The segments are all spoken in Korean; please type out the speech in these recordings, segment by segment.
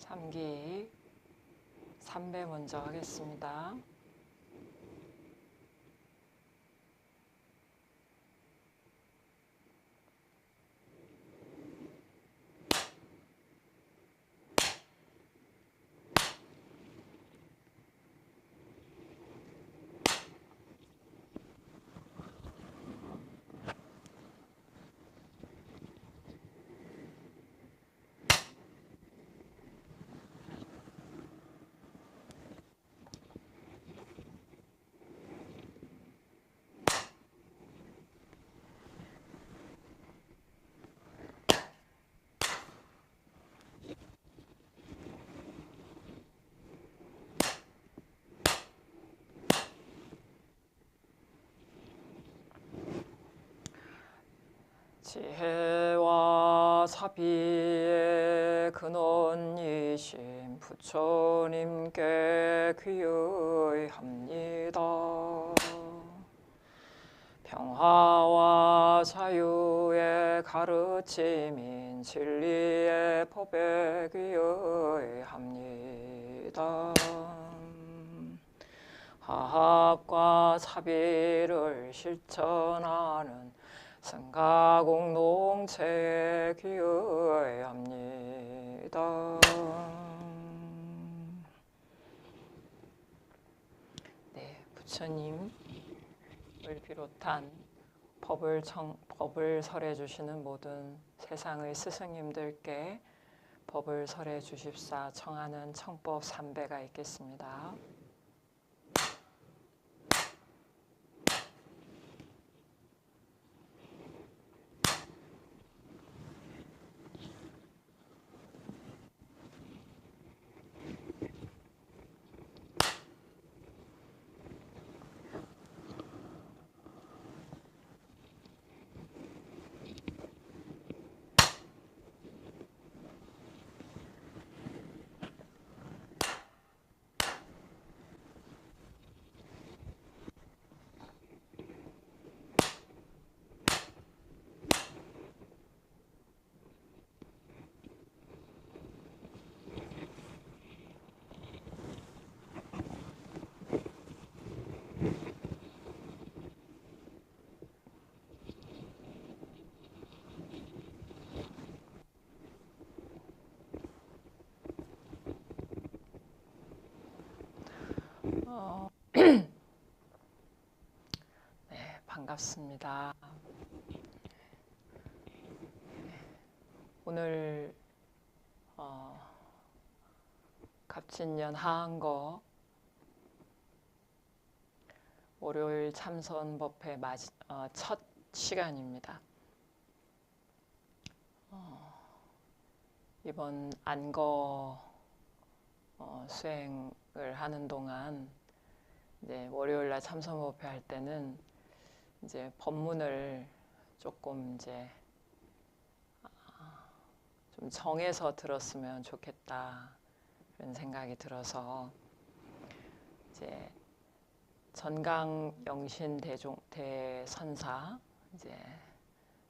3기 3배 먼저 하겠습니다. 지혜와 사비의 근원이신 부처님께 귀의합니다. 평화와 자유의 가르침인 진리의 법에 귀의합니다. 화합과 사비를 실천하는 성가공동체에 귀의합니다. 네, 부처님을 비롯한 법을 설해 주시는 모든 세상의 스승님들께 법을 설해 주십사 청하는 청법 3배가 있겠습니다. 네, 반갑습니다. 오늘 갑진년 하한거 월요일 참선법회 첫 시간입니다. 이번 안거 수행을 하는 동안 이제 월요일날 참선법회 할 때는 이제 법문을 조금 이제 좀 정해서 들었으면 좋겠다 그런 생각이 들어서 이제 전강영신 대선사 이제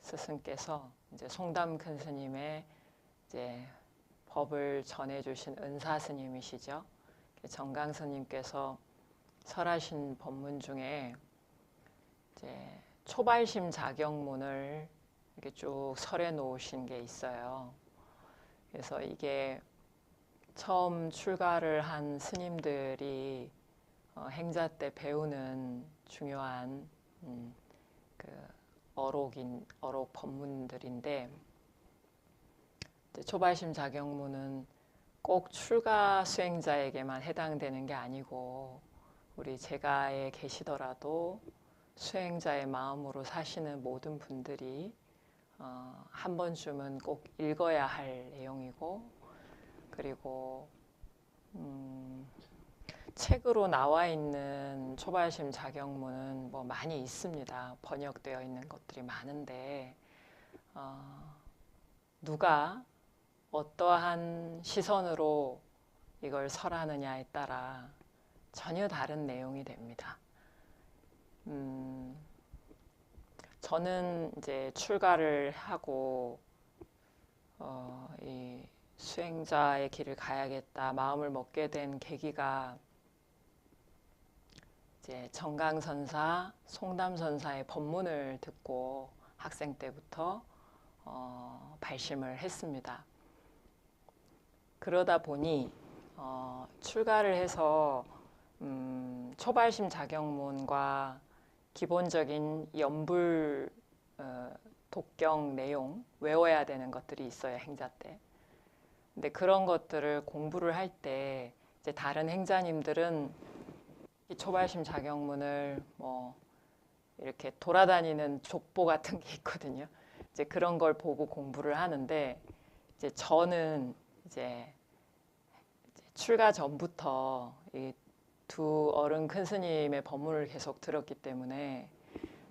스승께서 이제 송담 큰 스님의 이제 법을 전해주신 은사 스님이시죠. 정강 스님께서 설하신 법문 중에 이제 초발심 자경문을 이렇게 쭉 설해 놓으신 게 있어요. 그래서 이게 처음 출가를 한 스님들이 행자 때 배우는 중요한 그 어록 법문들인데, 초발심 자경문은 꼭 출가 수행자에게만 해당되는 게 아니고 우리 제가에 계시더라도 수행자의 마음으로 사시는 모든 분들이 한 번쯤은 꼭 읽어야 할 내용이고, 그리고 책으로 나와 있는 초발심 자경문은 뭐 많이 있습니다. 번역되어 있는 것들이 많은데 누가 어떠한 시선으로 이걸 설하느냐에 따라 전혀 다른 내용이 됩니다. 저는 이제 출가를 하고 이 수행자의 길을 가야겠다 마음을 먹게 된 계기가 이제 정강선사, 송담선사의 법문을 듣고 학생 때부터 발심을 했습니다. 그러다 보니 출가를 해서 초발심 자경문과 기본적인 연불 독경 내용 외워야 되는 것들이 있어요, 행자 때. 근데 그런 것들을 공부를 할 때 이제 다른 행자님들은 이 초발심 자경문을 뭐 이렇게 돌아다니는 족보 같은 게 있거든요. 이제 그런 걸 보고 공부를 하는데 이제 저는 이제 출가 전부터 이 두 어른 큰 스님의 법문을 계속 들었기 때문에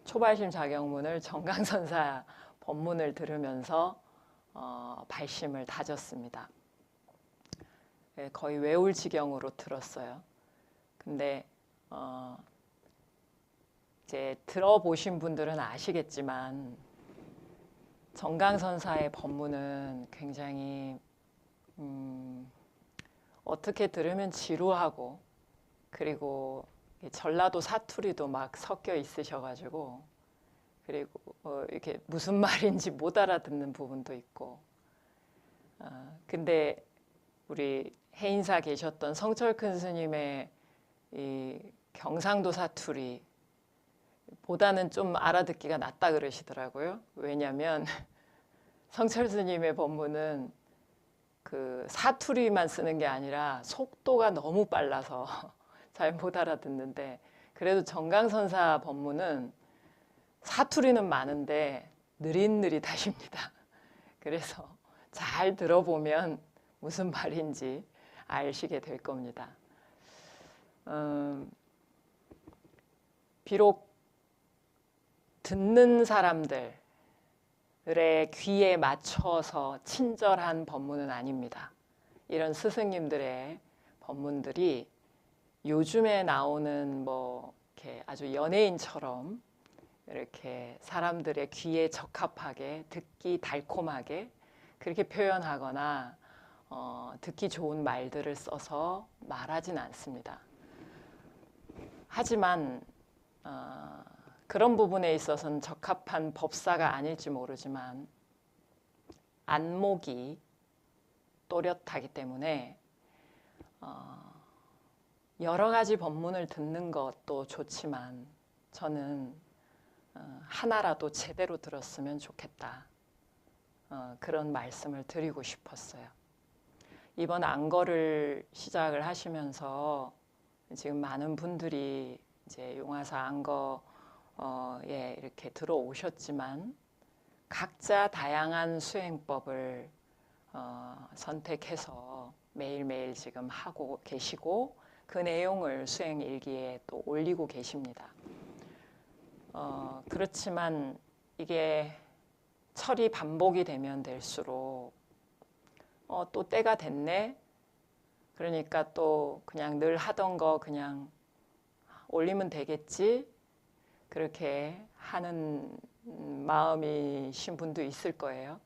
초발심 자경문을 정강선사 법문을 들으면서 발심을 다졌습니다. 거의 외울 지경으로 들었어요. 근데 이제 들어보신 분들은 아시겠지만 정강선사의 법문은 굉장히 어떻게 들으면 지루하고 그리고 전라도 사투리도 막 섞여 있으셔가지고 그리고 이렇게 무슨 말인지 못 알아듣는 부분도 있고 근데 우리 해인사 계셨던 성철 큰 스님의 이 경상도 사투리 보다는 좀 알아듣기가 낫다 그러시더라고요. 왜냐하면 성철 스님의 법문은 그 사투리만 쓰는 게 아니라 속도가 너무 빨라서 잘 못 알아듣는데 그래도 정강선사 법문은 사투리는 많은데 느릿느릿하십니다. 그래서 잘 들어보면 무슨 말인지 아시게 될 겁니다. 비록 듣는 사람들의 귀에 맞춰서 친절한 법문은 아닙니다. 이런 스승님들의 법문들이 요즘에 나오는 뭐 이렇게 아주 연예인처럼 이렇게 사람들의 귀에 적합하게 듣기 달콤하게 그렇게 표현하거나 듣기 좋은 말들을 써서 말하진 않습니다. 하지만 그런 부분에 있어서는 적합한 법사가 아닐지 모르지만 안목이 또렷하기 때문에 여러 가지 법문을 듣는 것도 좋지만 저는 하나라도 제대로 들었으면 좋겠다. 그런 말씀을 드리고 싶었어요. 이번 안거를 시작을 하시면서 지금 많은 분들이 이제 용화사 안거에 이렇게 들어오셨지만 각자 다양한 수행법을 선택해서 매일매일 지금 하고 계시고 그 내용을 수행 일기에 또 올리고 계십니다. 그렇지만 이게 철이 반복이 되면 될수록 또 때가 됐네. 그러니까 또 그냥 늘 하던 거 그냥 올리면 되겠지. 그렇게 하는 마음이신 분도 있을 거예요.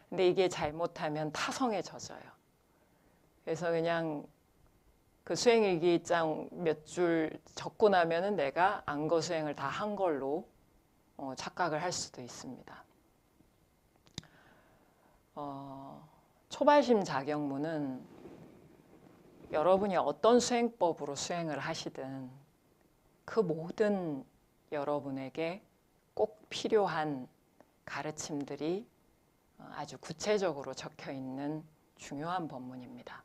근데 이게 잘못하면 타성에 젖어요. 그래서 그냥 그 수행일기장 몇 줄 적고 나면은 내가 안거 수행을 다 한 걸로 착각을 할 수도 있습니다. 초발심 자경문은 여러분이 어떤 수행법으로 수행을 하시든 그 모든 여러분에게 꼭 필요한 가르침들이 아주 구체적으로 적혀 있는 중요한 법문입니다.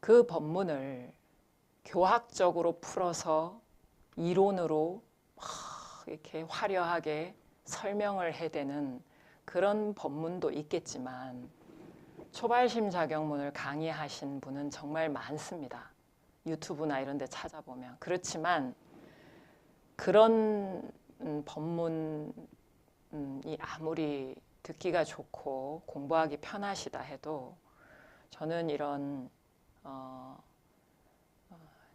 그 법문을 교학적으로 풀어서 이론으로 이렇게 화려하게 설명을 해대는 그런 법문도 있겠지만 초발심 자경문을 강의하신 분은 정말 많습니다. 유튜브나 이런 데 찾아보면. 그렇지만 그런 법문이 아무리 듣기가 좋고 공부하기 편하시다 해도 저는 이런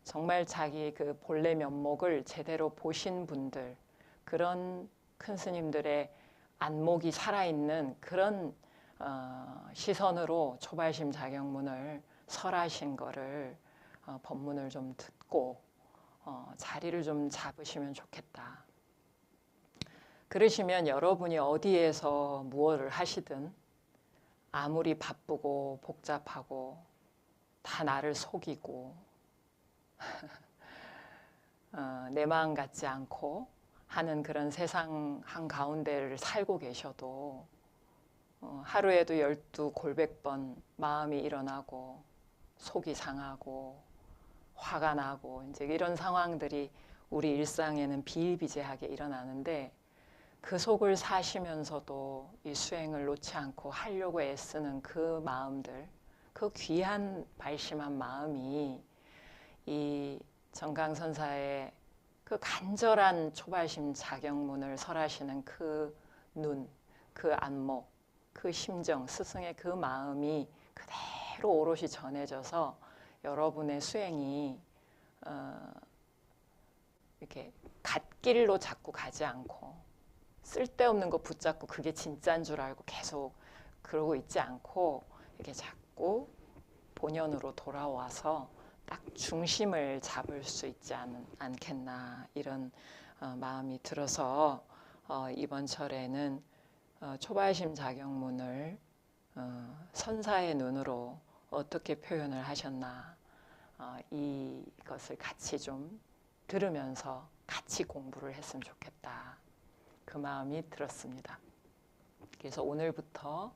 정말 자기 그 본래 면목을 제대로 보신 분들, 그런 큰 스님들의 안목이 살아있는 그런 시선으로 초발심 자경문을 설하신 거를 법문을 좀 듣고 자리를 좀 잡으시면 좋겠다. 그러시면 여러분이 어디에서 무엇을 하시든 아무리 바쁘고 복잡하고 다 나를 속이고 내 마음 같지 않고 하는 그런 세상 한가운데를 살고 계셔도 하루에도 12골백번 마음이 일어나고 속이 상하고 화가 나고 이제 이런 상황들이 우리 일상에는 비일비재하게 일어나는데 그 속을 사시면서도 이 수행을 놓지 않고 하려고 애쓰는 그 마음들, 그 귀한 발심한 마음이 이 정강선사의 그 간절한 초발심 자경문을 설하시는 그 눈, 그 안목, 그 심정, 스승의 그 마음이 그대로 오롯이 전해져서 여러분의 수행이 이렇게 갓길로 자꾸 가지 않고 쓸데없는 거 붙잡고 그게 진짜인 줄 알고 계속 그러고 있지 않고 이렇게 자꾸 본연으로 돌아와서 딱 중심을 잡을 수 있지 않겠나 이런 마음이 들어서 이번 철에는 초발심 자경문을 선사의 눈으로 어떻게 표현을 하셨나 이것을 같이 좀 들으면서 같이 공부를 했으면 좋겠다. 그 마음이 들었습니다. 그래서 오늘부터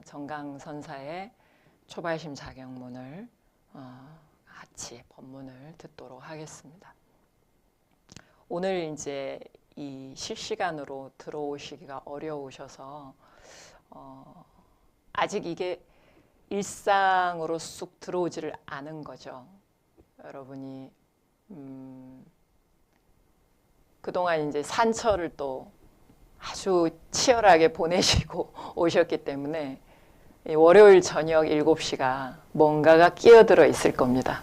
정강선사의 초발심 자경문을 같이 법문을 듣도록 하겠습니다. 오늘 이제 이 실시간으로 들어오시기가 어려우셔서 아직 이게 일상으로 쑥 들어오지를 않은 거죠. 여러분이 그동안 이제 산처를 또 아주 치열하게 보내시고 오셨기 때문에 월요일 저녁 7시가 뭔가가 끼어들어 있을 겁니다.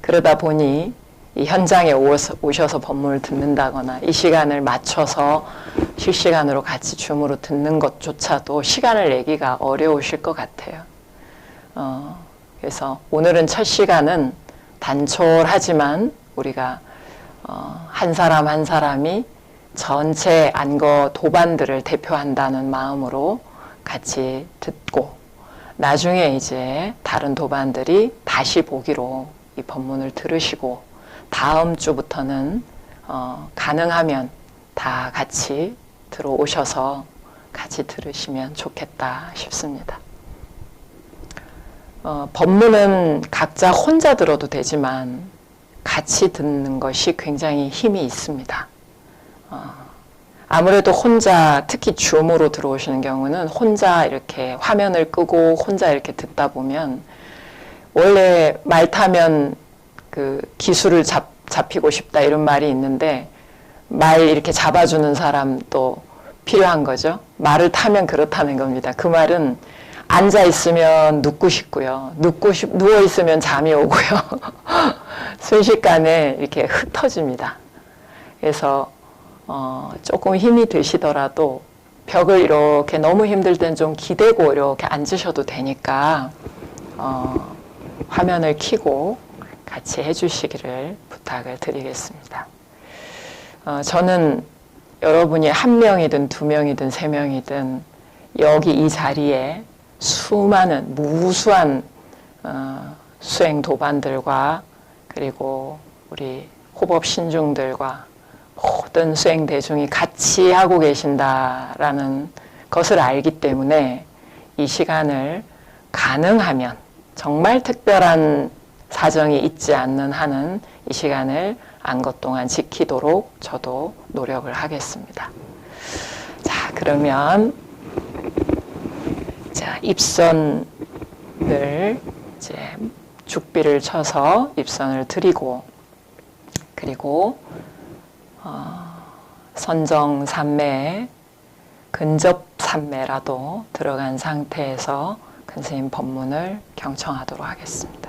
그러다 보니 이 현장에 오셔서 법문을 듣는다거나 이 시간을 맞춰서 실시간으로 같이 줌으로 듣는 것조차도 시간을 내기가 어려우실 것 같아요. 그래서 오늘은 첫 시간은 단촐하지만 우리가 한 사람 한 사람이 전체 안거 도반들을 대표한다는 마음으로 같이 듣고 나중에 이제 다른 도반들이 다시 보기로 이 법문을 들으시고 다음 주부터는 가능하면 다 같이 들어오셔서 같이 들으시면 좋겠다 싶습니다. 법문은 각자 혼자 들어도 되지만 같이 듣는 것이 굉장히 힘이 있습니다. 아무래도 혼자 특히 줌으로 들어오시는 경우는 혼자 이렇게 화면을 끄고 혼자 이렇게 듣다 보면 원래 말 타면 그 기술을 잡히고 싶다 이런 말이 있는데 말 이렇게 잡아주는 사람도 필요한 거죠. 말을 타면 그렇다는 겁니다. 그 말은 앉아 있으면 눕고 싶고요. 누워 있으면 잠이 오고요. 순식간에 이렇게 흩어집니다. 그래서 조금 힘이 드시더라도 벽을 이렇게 너무 힘들 땐 좀 기대고 이렇게 앉으셔도 되니까 화면을 켜고 같이 해주시기를 부탁을 드리겠습니다. 저는 여러분이 한 명이든 두 명이든 세 명이든 여기 이 자리에 수많은 무수한 수행 도반들과 그리고 우리 호법 신중들과 모든 수행 대중이 같이 하고 계신다라는 것을 알기 때문에 이 시간을 가능하면 정말 특별한 사정이 있지 않는 한은 이 시간을 안것 동안 지키도록 저도 노력을 하겠습니다. 자, 그러면 자, 입선을 이제 죽비를 쳐서 입선을 드리고 그리고 선정 삼매에 근접 삼매라도 들어간 상태에서 큰 스님 법문을 경청하도록 하겠습니다.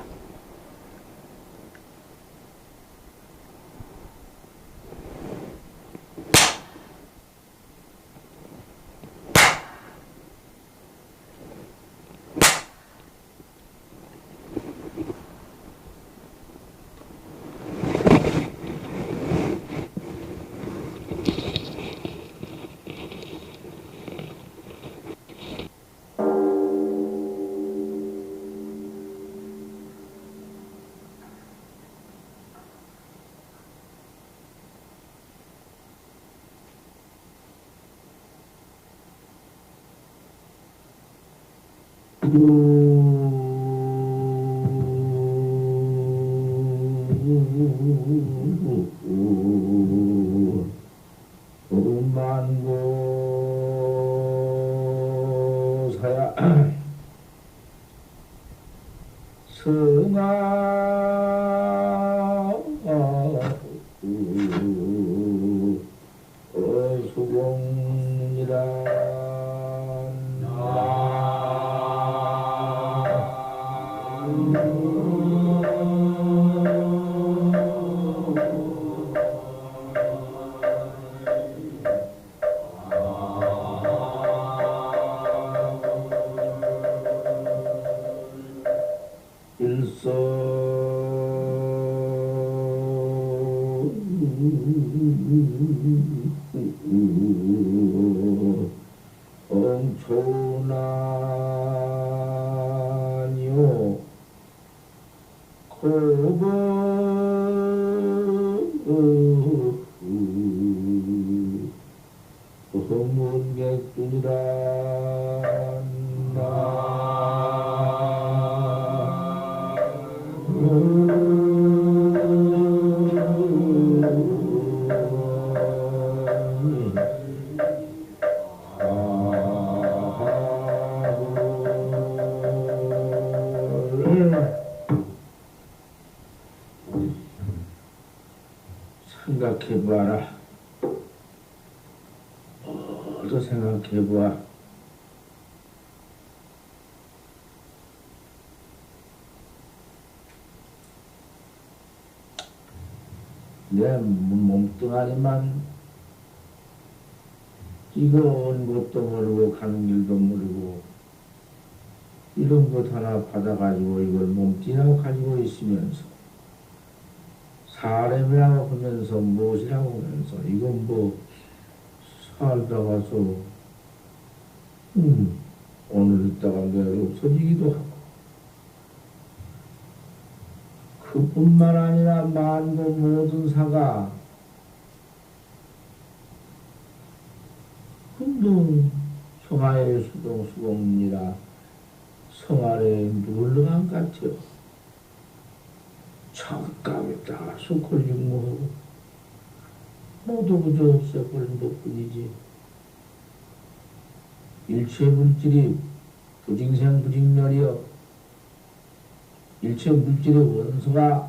만고사야 성아 수공이라 일서 엄초나니요 허문객뿐이라 생각해봐라. 어서 생각해봐. 내 몸뚱아리만 이건 것도 모르고 가는 길도 모르고 이런 것 하나 받아가지고 이걸 몸뚱이라고 가지고 있으면서 사람이라고 하면서 무엇이라고 하면서 이건 뭐 살다가서 오늘 있다가 내일 없어지기도 하고 그뿐만 아니라 만고 모든 사가 흔동 성하의 수동수공이라 성아래 물러간 같아요. 잠깐있다가 수콜 육무하고 모두 그저 없애버린 것뿐이지. 일체 물질이 부징생 부징멸이여 일체 물질의 원소가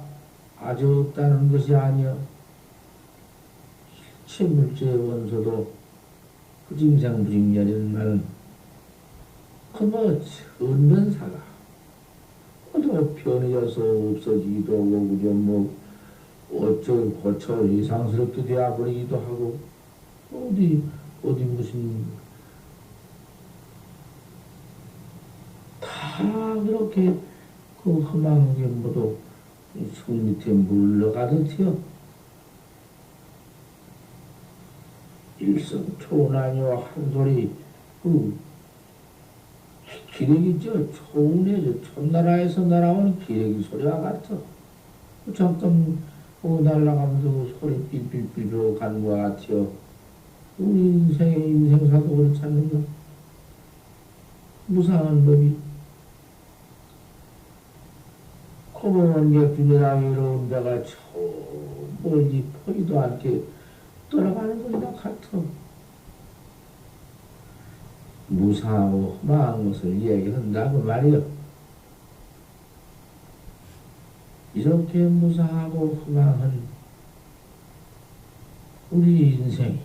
아주 없다는 것이 아니여 일체 물질의 원소도 부징생 부징멸이라는 말은 그뭐 천변사가 또 변해져서 없어지기도 하고 그저 뭐 어쩌 고쳐 이상스럽게 되어버리기도 하고 어디 무슨 다 그렇게 그 험한 게 모두 손 밑에 물러가듯이요. 일성초난이와 한 소리 그 기레기 초운에 천나라에서 날아오는 기레기 소리와 같아. 잠깐 날아가면서 소리 삐삐삐로 가는 것 같아요. 우리 인생사도 그렇지 않는가? 무상한 법이 고마운 게 균이랑 이로운 데가 저 멀리 보이도 않게 떠나가는 것이나 같아. 무상하고 험한 것을 얘기한다고 말이요. 이렇게 무상하고 험한 우리 인생이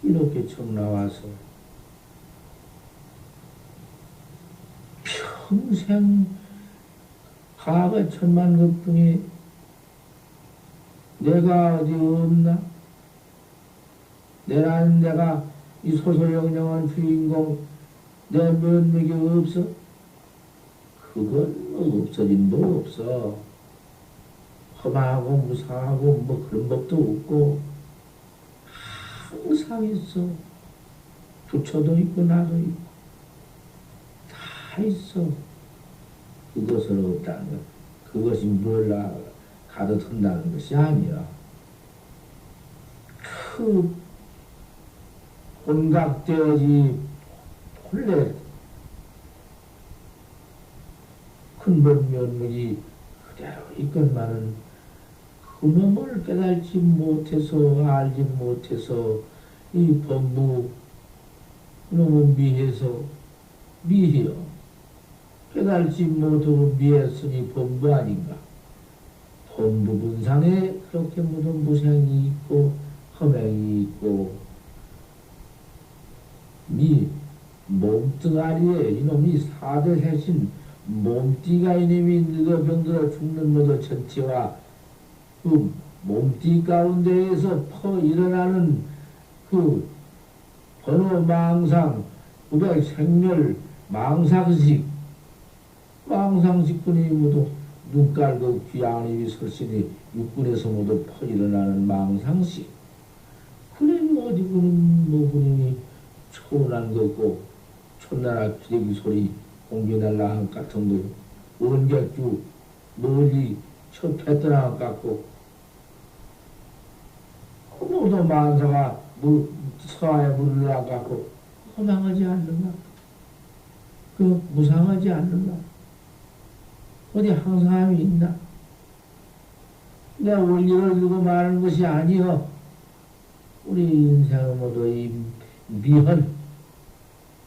이렇게 쭉 나와서 평생 과거 천만 것 중에 내가 어디 없나? 내가 이 소소영령한 주인공 내 면목이 없어? 그건 뭐 없어진 법 없어. 험하고 무상하고 뭐 그런 법도 없고 항상 있어. 부처도 있고 나도 있고 다 있어. 그것을 없다는 것. 그것이 몰라 가득 한다는 것이 아니야. 그 혼각되어지 본래 근본 면목이 그대로 있건만은 그놈을 깨달지 못해서 알지 못해서 이 범부 너무 미해서 미해요. 깨달지 못하고 미했으니 범부 아닌가? 범부 분상에 그렇게 모든 무생이 있고 허맹이 있고 몸뚱아리에 이놈이 사대세신 몸띠가 이놈이 늙어 병들어 죽는 모두 전체와 그 몸띠 가운데에서 퍼 일어나는 그 번호 망상, 구백 생멸, 망상식, 망상식군이 모두 눈 깔고 귀양님이 설신이 육군에서 모두 퍼 일어나는 망상식. 그림이 어디 그림이 초난 거고, 촌나라 기대기 소리, 공기날라 같은 거, 원객주, 멀리 저 패떠나 같고, 모두 만사가 서하에 물을 나가고, 허망하지 않는가? 그 무상하지 않는가? 어디 항상함이 있나? 내 원리를 두고 말하는 것이 아니여. 우리 인생은 모두 이 미헌,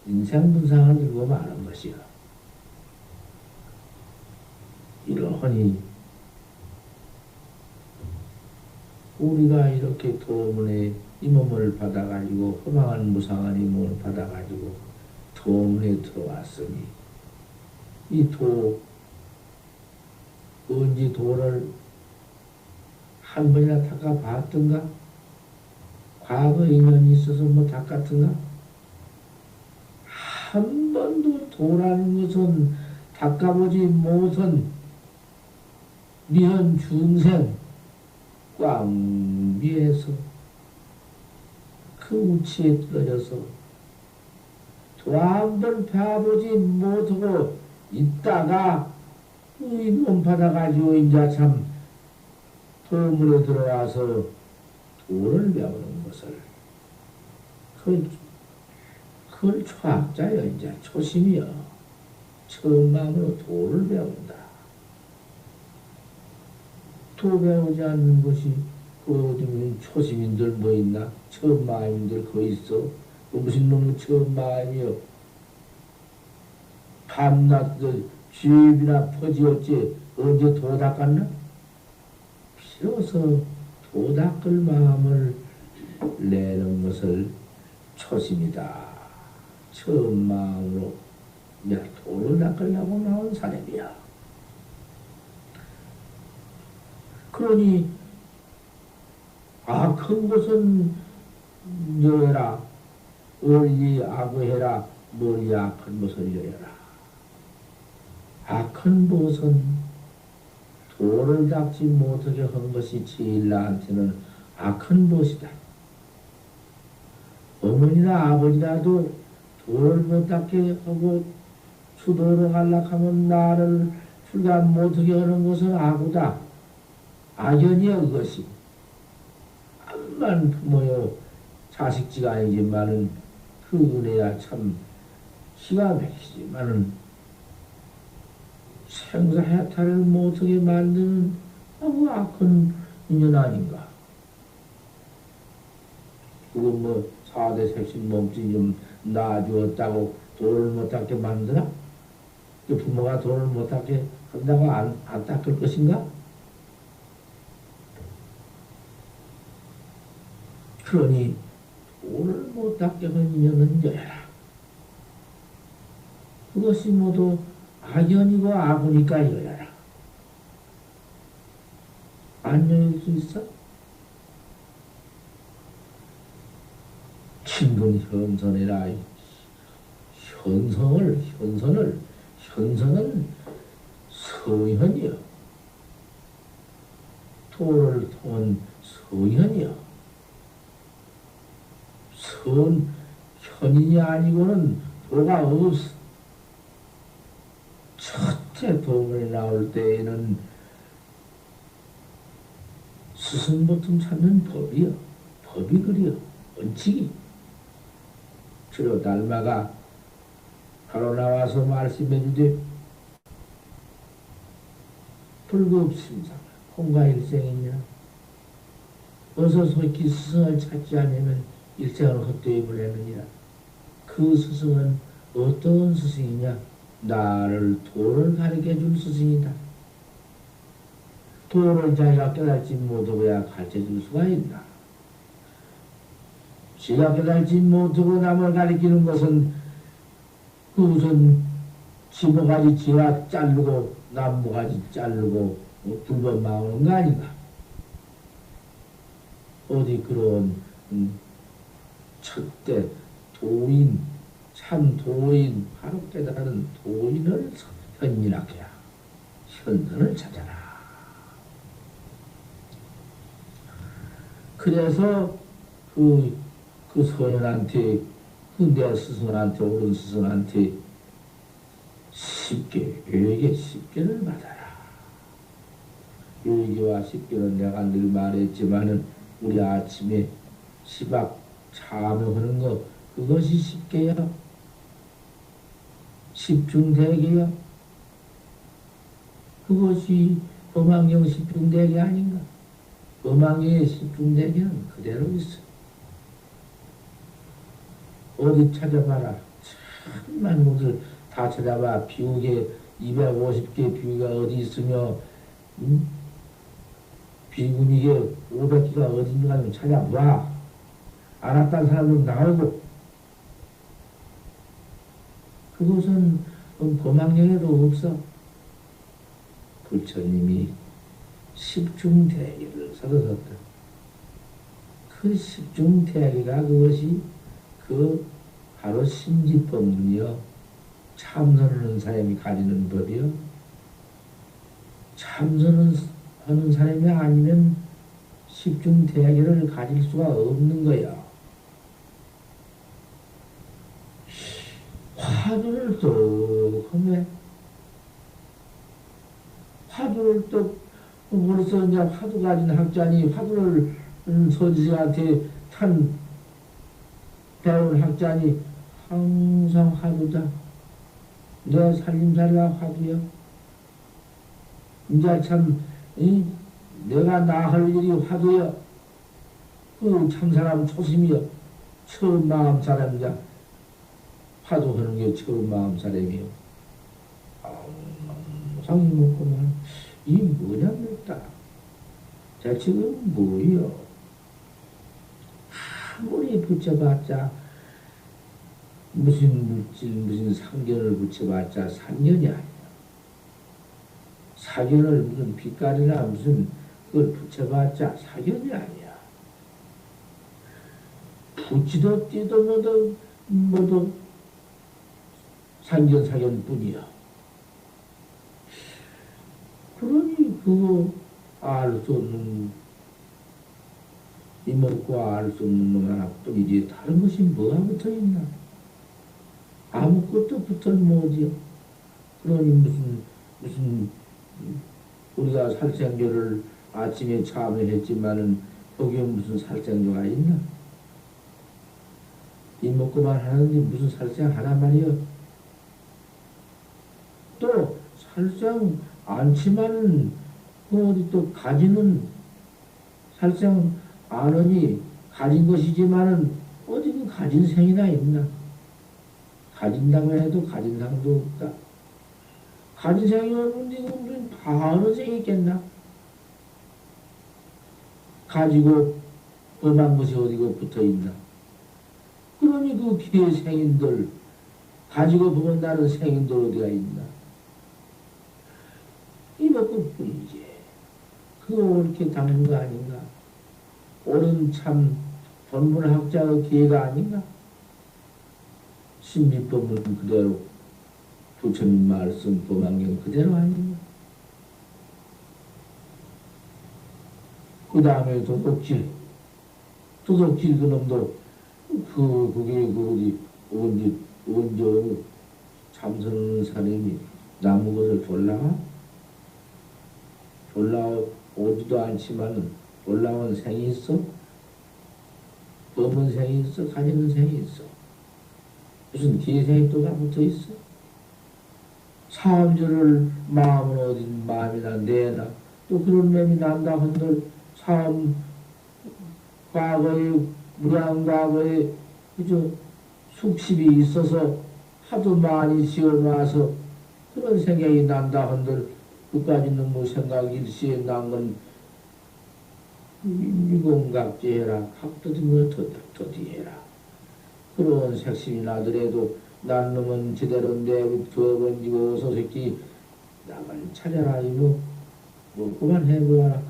인생 분상을 들고 말하는 것이여. 이러하니 우리가 이렇게 도문에 이 몸을 받아가지고 허망한 무상한 이 몸을 받아가지고 도문에 들어왔으니 이 도 언제 도를 한 번이나 닦아봤던가? 과거 인연이 있어서 뭐 닦았던가? 한 번도 도라는 것은 닦아보지 못한 미현 중생 꽉 미해서 그 우치에 떨어져서 도 한 번 배워보지 못하고 있다가 이 몸 받아가지고 이제 참 도문에 들어와서 도를 배우는 것을 그걸 초학자여 이제 초심이여 처음 마음으로 도를 배운다. 도 배우지 않는 것이 그 어디 초심인들 뭐 있나? 처음 마음인들 거 있어? 그 무슨 놈의 처음 마음이여? 밤낮 쥐입이나 퍼지었지 언제 도 닦았나? 비로소 도 닦을 마음을 내는 것을 초심이다. 처음 마음으로 내가 도를 닦으려고 나온 사람이야. 그러니 악한 것은 여해라. 멀리 악해라. 멀리 악한 것을 여해라. 악한 것은 도를 닦지 못하게 한 것이 제일 나한테는 악한 것이다. 어머니나 아버지라도 도를 못 닦게 하고 수도로 갈락하면 나를 출가 못하게 하는 것은 악우다. 악연이야 그것이. 암만 부모요 자식지가 아니지만은 그 은혜야 참 기가 막히지만은 생사해탈을 못하게 만드는 아무 악한 인연 아닌가. 그건 뭐 사대 색신 몸뚱이 좀 놔주었다고 도를 못 닦게 만드나? 그 부모가 도를 못 닦게 한다고 안 닦을 것인가? 그러니 도를 못 닦게 한 인연은 여해라. 그것이 모두 악연이고 악우니까 여해라. 안 여일 수 있어? 친근 현선해라. 현선은 서현이여. 도를 통한 서현이여. 현인이 아니고는 도가 없어. 첫째 도문에 나올 때에는 스승 보통 찾는 법이여. 법이 그리여. 원칙이. 주로 달마가 바로 나와서 말씀해 주되 불급심상 공과 일생이냐 어서 속히 스승을 찾지 않으면 일생을 헛되이 보내느니라. 그 스승은 어떤 스승이냐? 나를 도를 가르쳐 줄 스승이다. 도를 자기가 깨달지 못하고야 가르쳐 줄 수가 있나? 지가 깨달지 못하고 남을 가르치는 것은 그 우선 지모가지 지가 자르고 남모가지 자르고 불법 망하는 거 아닌가? 어디 그런 첫대 도인 참 도인 바로 깨달은 도인을 현인하게야 현선을 찾아라. 그래서 그 선현한테 그 내 스승한테 옳은 스승한테 쉽게 요에게 쉽게를 받아라. 요에게와 쉽게는 내가 늘 말했지만은 우리 아침에 시박 참여하는 거 그것이 쉽게요. 십중대계요. 그것이 범왕경 십중대계 아닌가? 범왕경의 십중대계는 그대로 있어. 어디 찾아봐라. 천만 곳을 다 찾아봐. 비우개 250개 비우개가 어디 있으며 비구니게 500개가 어딘가 좀 찾아봐. 알았다는 사람은 나오고 그것은 범왕경에도 없어. 부처님이 십중대계를 설하셨다. 그 십중대계가 그것이 그 바로 심지법문이요. 참선하는 사람이 가지는 법이요. 참선하는 사람이 아니면 십중대계를 가질 수가 없는 거야. 화두를 또 하면 화두를 또 벌써 이제 화두 가진 학자니 화두를 서지한테 배운 학자니 항상 화두다. 내 살림살이가 화두야. 이제 참 내가 나할 일이 화두야. 그 참사람 초심이야. 처음 마음 사람이야. 화두하는 게 처음 마음 사람이요. 항상 먹고만 이 뭐냐 맵다. 자 지금 뭐요? 아무리 붙여봤자 무슨 물질 무슨 상견을 붙여봤자 상견이 아니야. 사견을 무슨 빛깔이나 무슨 그걸 붙여봤자 사견이 아니야. 붙지도 띠도 뭐도 사견뿐이야. 그러니 그거 알 수 없는 이먹고 알 수 없는 놈 하나뿐이지 다른 것이 뭐가 붙어있나? 아무것도 붙어는 뭐지요? 그러니 무슨 우리가 살생교를 아침에 참여했지만은 거기에 무슨 살생교가 있나? 이먹고만 하는데 무슨 살생 하나 말이요? 또 살생 않지만은 어디 또 가지는 살생 안으니 가진 것이지만은 어디 그 가진 생이나 있나? 가진다고 해도 가진 상도 없다. 가진 생이 없는데 무슨 바로 생이 있겠나? 가지고 범한 것이 어디고 붙어 있나? 그러니 그 기회 생인들 가지고 범한다는 생인들 어디가 있나? 이것도 뿐이지. 그거 옳게 담은 거 아닌가? 옳은 참 본문학자의 기회가 아닌가? 신비법은 그대로 부처님 말씀 범왕경 그대로 아닌가? 그 다음에 도둑질 그 놈도 그게 언제 참선하는 사람이 나무 것을 올라오지도 않지만은 올라온 생이 있어? 범은 생이 있어? 가지는 생이 있어? 무슨 기생이 또가 붙어 있어? 사암절을 마음은 어딘 마음이나 내나 또 그런 맴이 난다 한들 사암 과거에 무량 과거에 그저 숙십이 있어서 하도 많이 지어놔서 그런 생각이 난다 한들 그까지는 뭐 생각 일시에 난건 유공각제해라 각도든가 더디해라 그런 색심이 나더라도 난 놈은 제대로 내두어 번지고 어서 새끼 나만 찾아라 이뭐 그만해보아라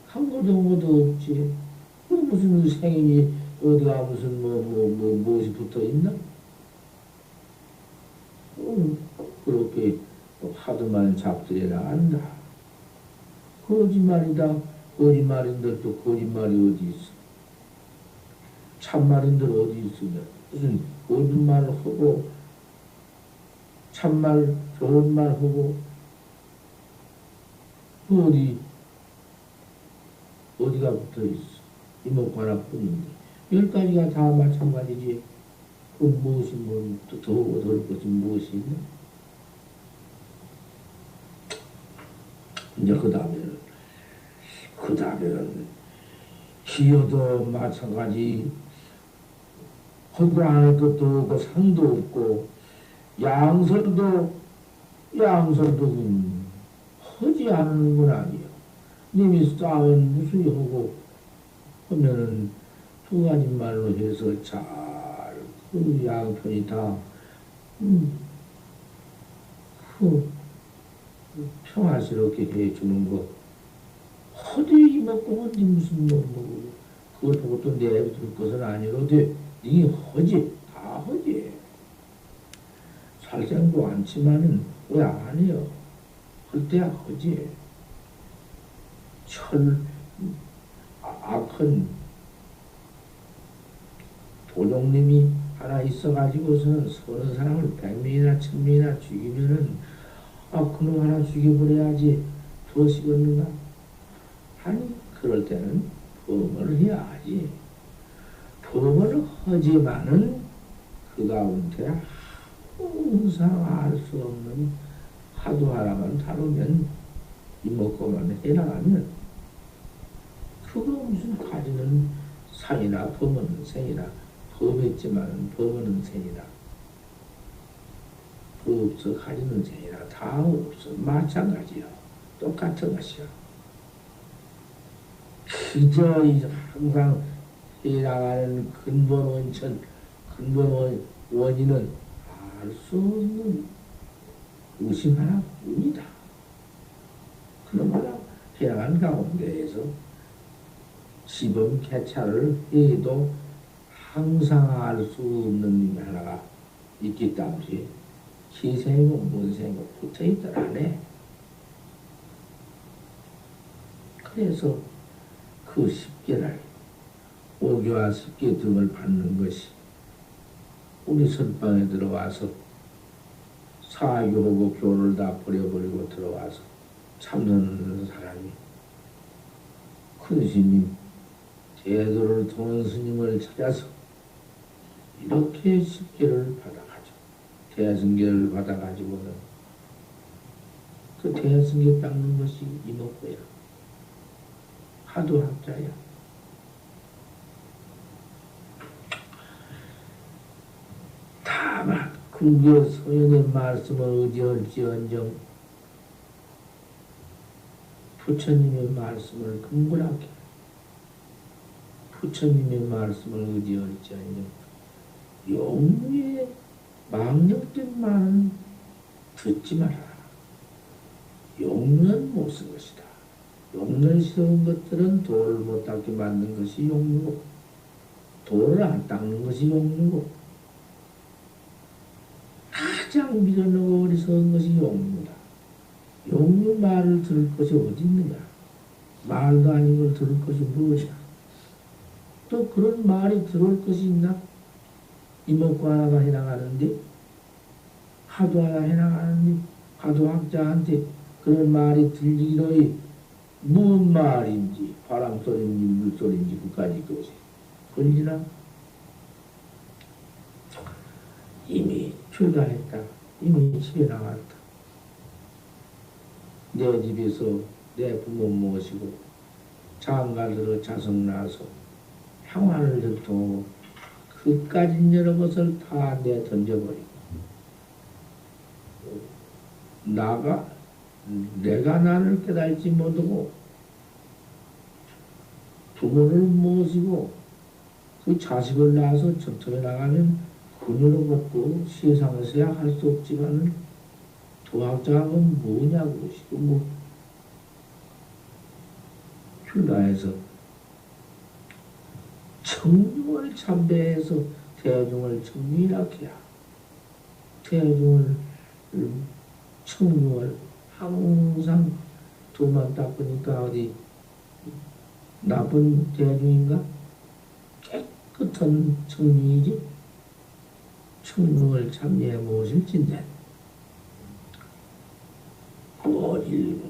한 것도 없지 그 무슨 생인이 어디가 무슨 무엇이 붙어 있나? 그렇게 하도만 잡들여라 안다. 거짓말이다. 거짓말인들 또 거짓말이 어디 있어? 참말인들 어디 있으냐? 무슨 거짓말을 하고 참말 좋은 말 하고 어디가 붙어 있어? 이목구 하나뿐인데 10가지가 다 마찬가지지. 그 무엇이 또 더우고 더울 것이 무엇이 있나? 이제 그 다음에는 기여도 마찬가지. 하고 안 할 것도 없고 상도 없고 양설도 하지 않는 건 아니야. 님이 싸운 무슨 하고 하면은 두 가지 말로 해서 잘 그 양편이 다 평화스럽게 해주는 거. 허디 먹고 어디 무슨 그걸 보고 또 내버릴 것은 아니로되 니 허지 다 허지. 살생도 않지만은 왜 안 해요? 할 때야 허지. 악한 도둑님이 하나 있어가지고서는 서너 사람을 100명이나 1000명이나 죽이면은 그놈 하나 죽여버려야지 두어시겠는가? 아니 그럴 때는 범을 해야지. 범을 하지만은 그 가운데 항상 알 수 없는 하도 하나만 다루면 이먹고만 해나가면 그거 무슨 가지는 상이나 범은 생이나 범했지만 범은 생이나 없어 가지는 생이나 다 없어 마찬가지야. 똑같은 것이야. 그저 항상 해나가는 근본 원천 근본 원인은 알 수 없는 의심 하나뿐이다. 그러므로 해나간 가운데에서 시범 개찰을 해도 항상 알 수 없는 하나가 있기 때문에 기생이고 문생이고 붙어있더라네. 그래서 그 10개를 5개와 10개 등을 받는 것이 우리 선방에 들어와서 사교하고 교를 다 버려버리고 들어와서 참선하는 사람이 큰 스님 제도를 통한 스님을 찾아서 이렇게 10개를 받아가지고 대승계를 받아가지고는 그 대승계 닦는 것이 이목구야. 하도학자야. 다만 금교 소연의 말씀을 의지할지언정 부처님의 말씀을 근본하게 부처님의 말씀을 의지할지언정 용무의 망령된 말은 듣지 말아라. 용무는 못 쓴 것이다. 용문 세운 것들은 돌을 못 닦게 만든 것이 용무고 돌을 안 닦는 것이 용무고 가장 미련하고 어리석은 것이 용무다. 용무 말을 들을 것이 어디 있느냐? 말도 아닌 걸 들을 것이 무엇이야? 또 그런 말이 들어올 것이 있나? 이목구 하나가 해나가는데 하도 하나 해나가는데 하도학자한테 그런 말이 들리기로이 무슨 말인지 바람소리인지 물소리인지 그까지 것이 걸리나? 이미 출가했다. 이미 집에 나갔다. 내 집에서 내 부모 모시고 장가들어 자석 낳아서 평안을 들통하고 그까진 여러 것을 다 내 던져버리고 내가 나를 깨달지 못하고 부모를 모시고 그 자식을 낳아서 전통에 나가면 근유로 먹고 세상에서야 할 수 없지만은 도학자학은 뭐냐고 지금 뭐 출가해서 청중을 참배해서 대중을 청중이라케야 대중을 청중을 항상 두만 닦으니까 어디 나쁜 대중인가? 깨끗한 청중이지? 청중을 참여해 무엇일진데 어딜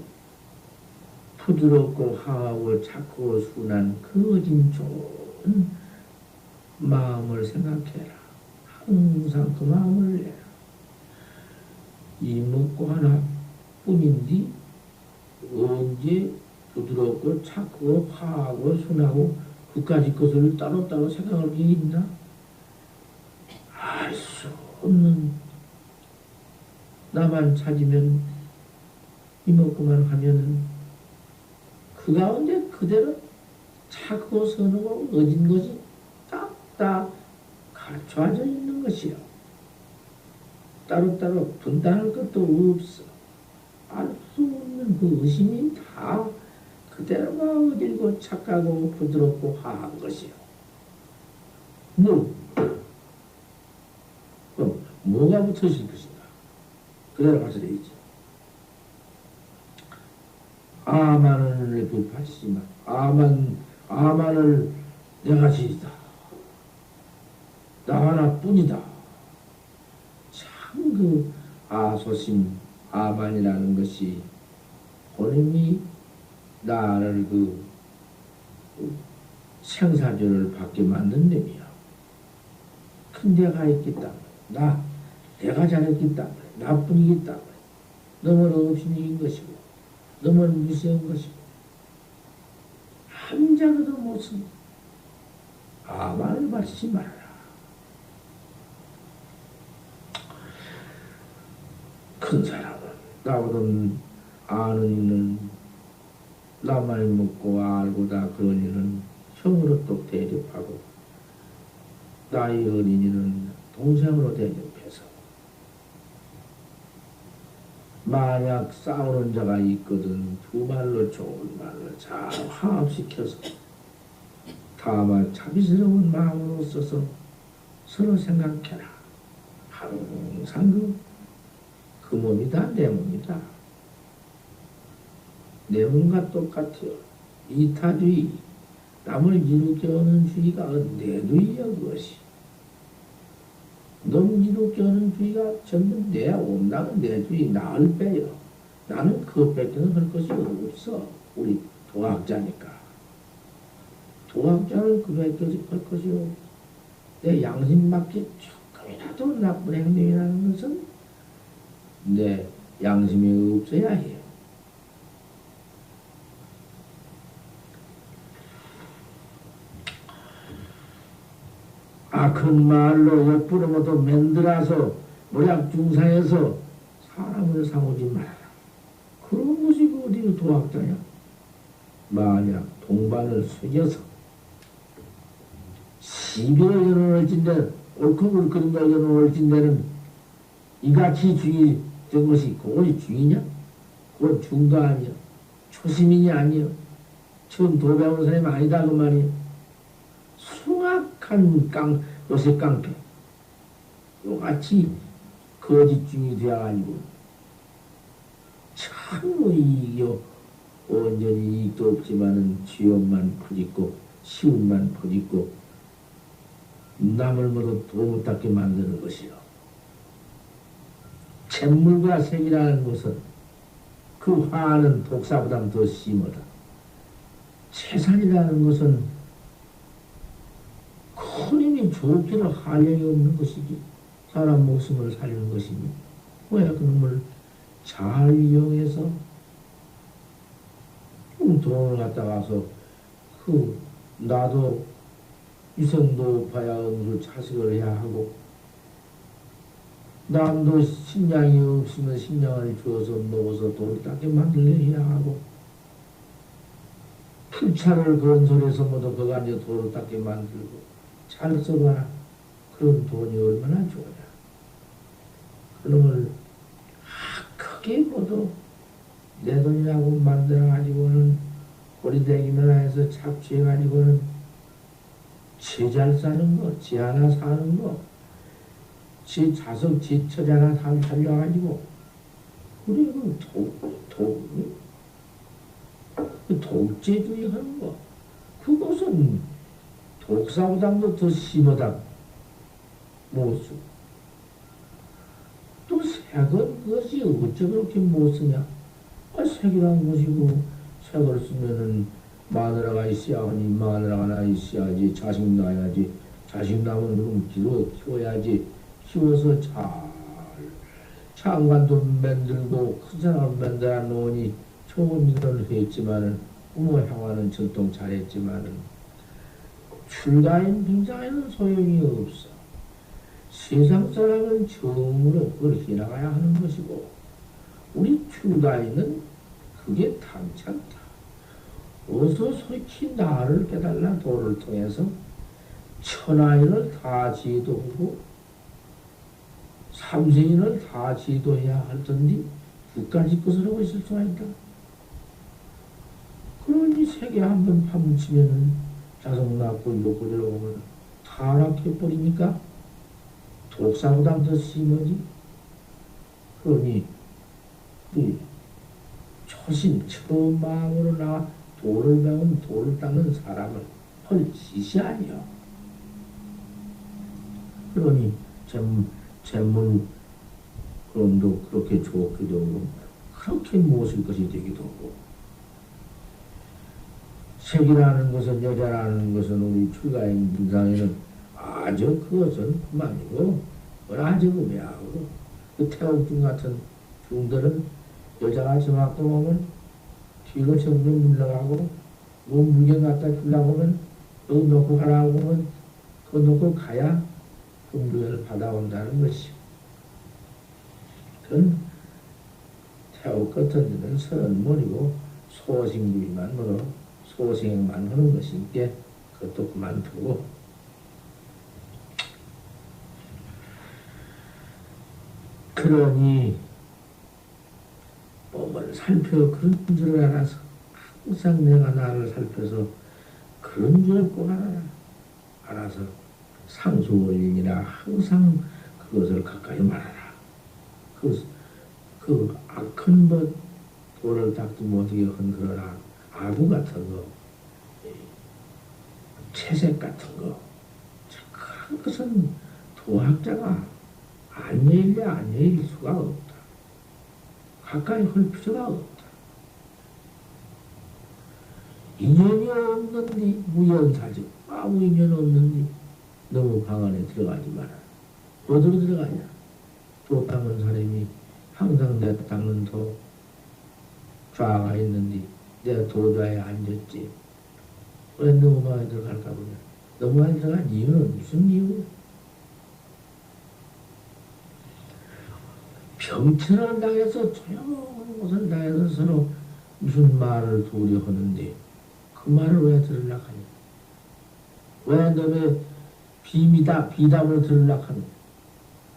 부드럽고 하하고 착고 순한 그 어진 좋은 마음을 생각해라. 항상 그 마음을 내라. 이 먹고 하나 뿐인데 언제 부드럽고 착고 화하고 순하고 그까지 것을 따로따로 생각할 게 있나? 알 수 없는 나만 찾으면 이먹고만 하면은 그 가운데 그대로 착고 선하고 어진 것이 딱딱 갖춰져 있는 것이요. 따로따로 분단할 것도 없어. 알 수 없는 그 의심이 다 그대로가 어딜고 착하고 부드럽고 화한 것이요. 그럼 뭐가 붙어질 것인가? 그대로 가서야지. 아만을 비파시지만 아만을 내가 지이다. 나 하나뿐이다. 참 그 아소심 아만이라는 것이 본인이 나를 그 생사죄를 받게 만든 놈이야. 큰 내가 있기 때문에 내가 잘했기 때문에 나뿐이기 때문에 너무 없이는 것이고 너무 무시한 것이고 한 자라도 못씁니다. 아만을 바치지 말아라. 큰 사람은 나보다 아는 이는 나만 먹고 알고 다 그런 이는 형으로 또 대접하고 나이 어린이는 동생으로 대접해서 만약 싸우는 자가 있거든 두 말로 좋은 말로 잘 화합시켜서 다만 자비스러운 마음으로 써서 서로 생각해라. 항상 그 몸이다 내 몸이다. 내 몸과 똑같아요. 이타주의 남을 이롭게 하는 주의가 내 주의야 그것이. 너무 이롭게 하는 주의가 전부 내 온당은 내 주의 나를 빼요. 나는 그것 밖에는 할 것이 없어. 우리 도학자니까. 도학자는 그 밖에서 할 것이 없어. 내 양심밖에 조금이라도 나쁜 행동이라는 것은 내 양심이 없어야 해요. 악한 말로 옆부러모도 만들어서 모략 중상에서 사람을 사오지 말아라. 그런 것이 어디 도학자냐? 만약 동반을 속여서 시비를 여는 얼진데 옳고 그른 걸 여는 얼진데는 이같이 중이 된 것이 그것이 중이냐? 그건 중도 아니야. 초심이냐 아니야. 처음 도배운 사람이 아니다 그 말이야. 숭악한 요새 깡패 요같이 거짓 중이 되어가지고 참 이익이요. 온전히 이익도 없지만은 지옥만 퍼짓고 시운만 퍼짓고 남을 모두 도못 닦게 만드는 것이요. 잿물과 색이라는 것은 그 화는 독사보다 더 심하다. 재산이라는 것은 큰 힘이 좋기를 한량이 없는 것이지. 사람 목숨을 살리는 것이니 왜 그놈을 잘 이용해서 돈을 갖다가서 나도 이성도 봐야 응수 자식을 해야 하고 남도 식량이 없으면 식량을 주어서 먹어서 돈을 닦게 만들려 해야 하고 풀차를 그런 소리에서 모두 그가 이제 돈을 닦게 만들고 잘 써봐라. 그런 돈이 얼마나 좋으냐. 그놈을 크게 모두 내 돈이라고 만들어가지고는 고리대기면 해서 착취해가지고는 지 잘 사는 거, 지 하나 사는 거, 지 자석, 지 처지 하나 다 살려가지고 우리 독재주의 하는 거 그것은 독사보다도 더 심하다. 못쓰. 또 색은 그것이 어째 그렇게 못 쓰냐? 색이란 것이고 색을 쓰면은 마누라가 있어야 하니 마누라가 하나 있어야지. 자식 낳아야지. 자식 낳으면 그럼 키워야지. 키워서 잘 장관도 만들고 큰 사람을 만들어 놓으니 좋은 일을 했지만은 부모 형아는 전통 잘했지만은 출가인 빙상에는 소용이 없어. 세상 사람은 정으로 그걸 해나가야 하는 것이고 우리 출가인은 그게 당찮다. 어서 솔직히 나를 깨달라 도를 통해서 천하인을 다 지도하고 삼세인을 다 지도해야 할 텐데 끝까지 것을 하고 있을 수가 있다. 그러니 세계 한번 파묻히면은 자성 낳고 욕고 들어오면 타락해버리니까 독사보다 더 심하지. 그러니 초심 처음 마음으로 나와 도를 배운 도를 닦는 사람을 할 짓이 아니여. 그러니 재물 그럼도 그렇게 좋기도 하고 그렇게 무엇일 것이 되기도 하고 색이라는 것은 여자라는 것은 우리 출가인 분상에는 아주 그것은 그만이고 아주 음해하고 그 태옥중 같은 중들은 여자가 저만큼 오면 뒤로 점점 물러가고 뭐 물건 갖다 주려고 하면 여기 놓고 가라고 하면 그거 놓고 가야 그 물건을 받아온다는 것이요. 그건 태옥 같은 데는 선은 모르고 소승주의만 모르 소생만 하는 것이니까 그것도 그만두고 그러니 몸을 살펴 그런 줄을 알아서 항상 내가 나를 살펴서 그런 줄을 꼭 알아서 상수원인이라 항상 그것을 가까이 말하라. 그 악한 것 도를 닦지 못하게 흔들어라. 아구 같은 거, 채색 같은 거, 그런 것은 도학자가 안 여일 수가 없다. 가까이 할 필요가 없다. 인연이 없는데 무연사적 아무 인연 없는데 너무 방 안에 들어가지 마라. 어디로 들어가냐? 도 닦는 사람이 항상 내 닦는 도 좌가 있는데 내가 도좌에 앉았지. 왜 너무 많이 들어갈까 보냐? 너무 많이 들어간 이유는 무슨 이유? 병천을 당해서 조용한 곳을 당해서 서로 무슨 말을 둘이 하는데 그 말을 왜 들으려고 하냐? 왜 너의 비답을 들으려고 하냐?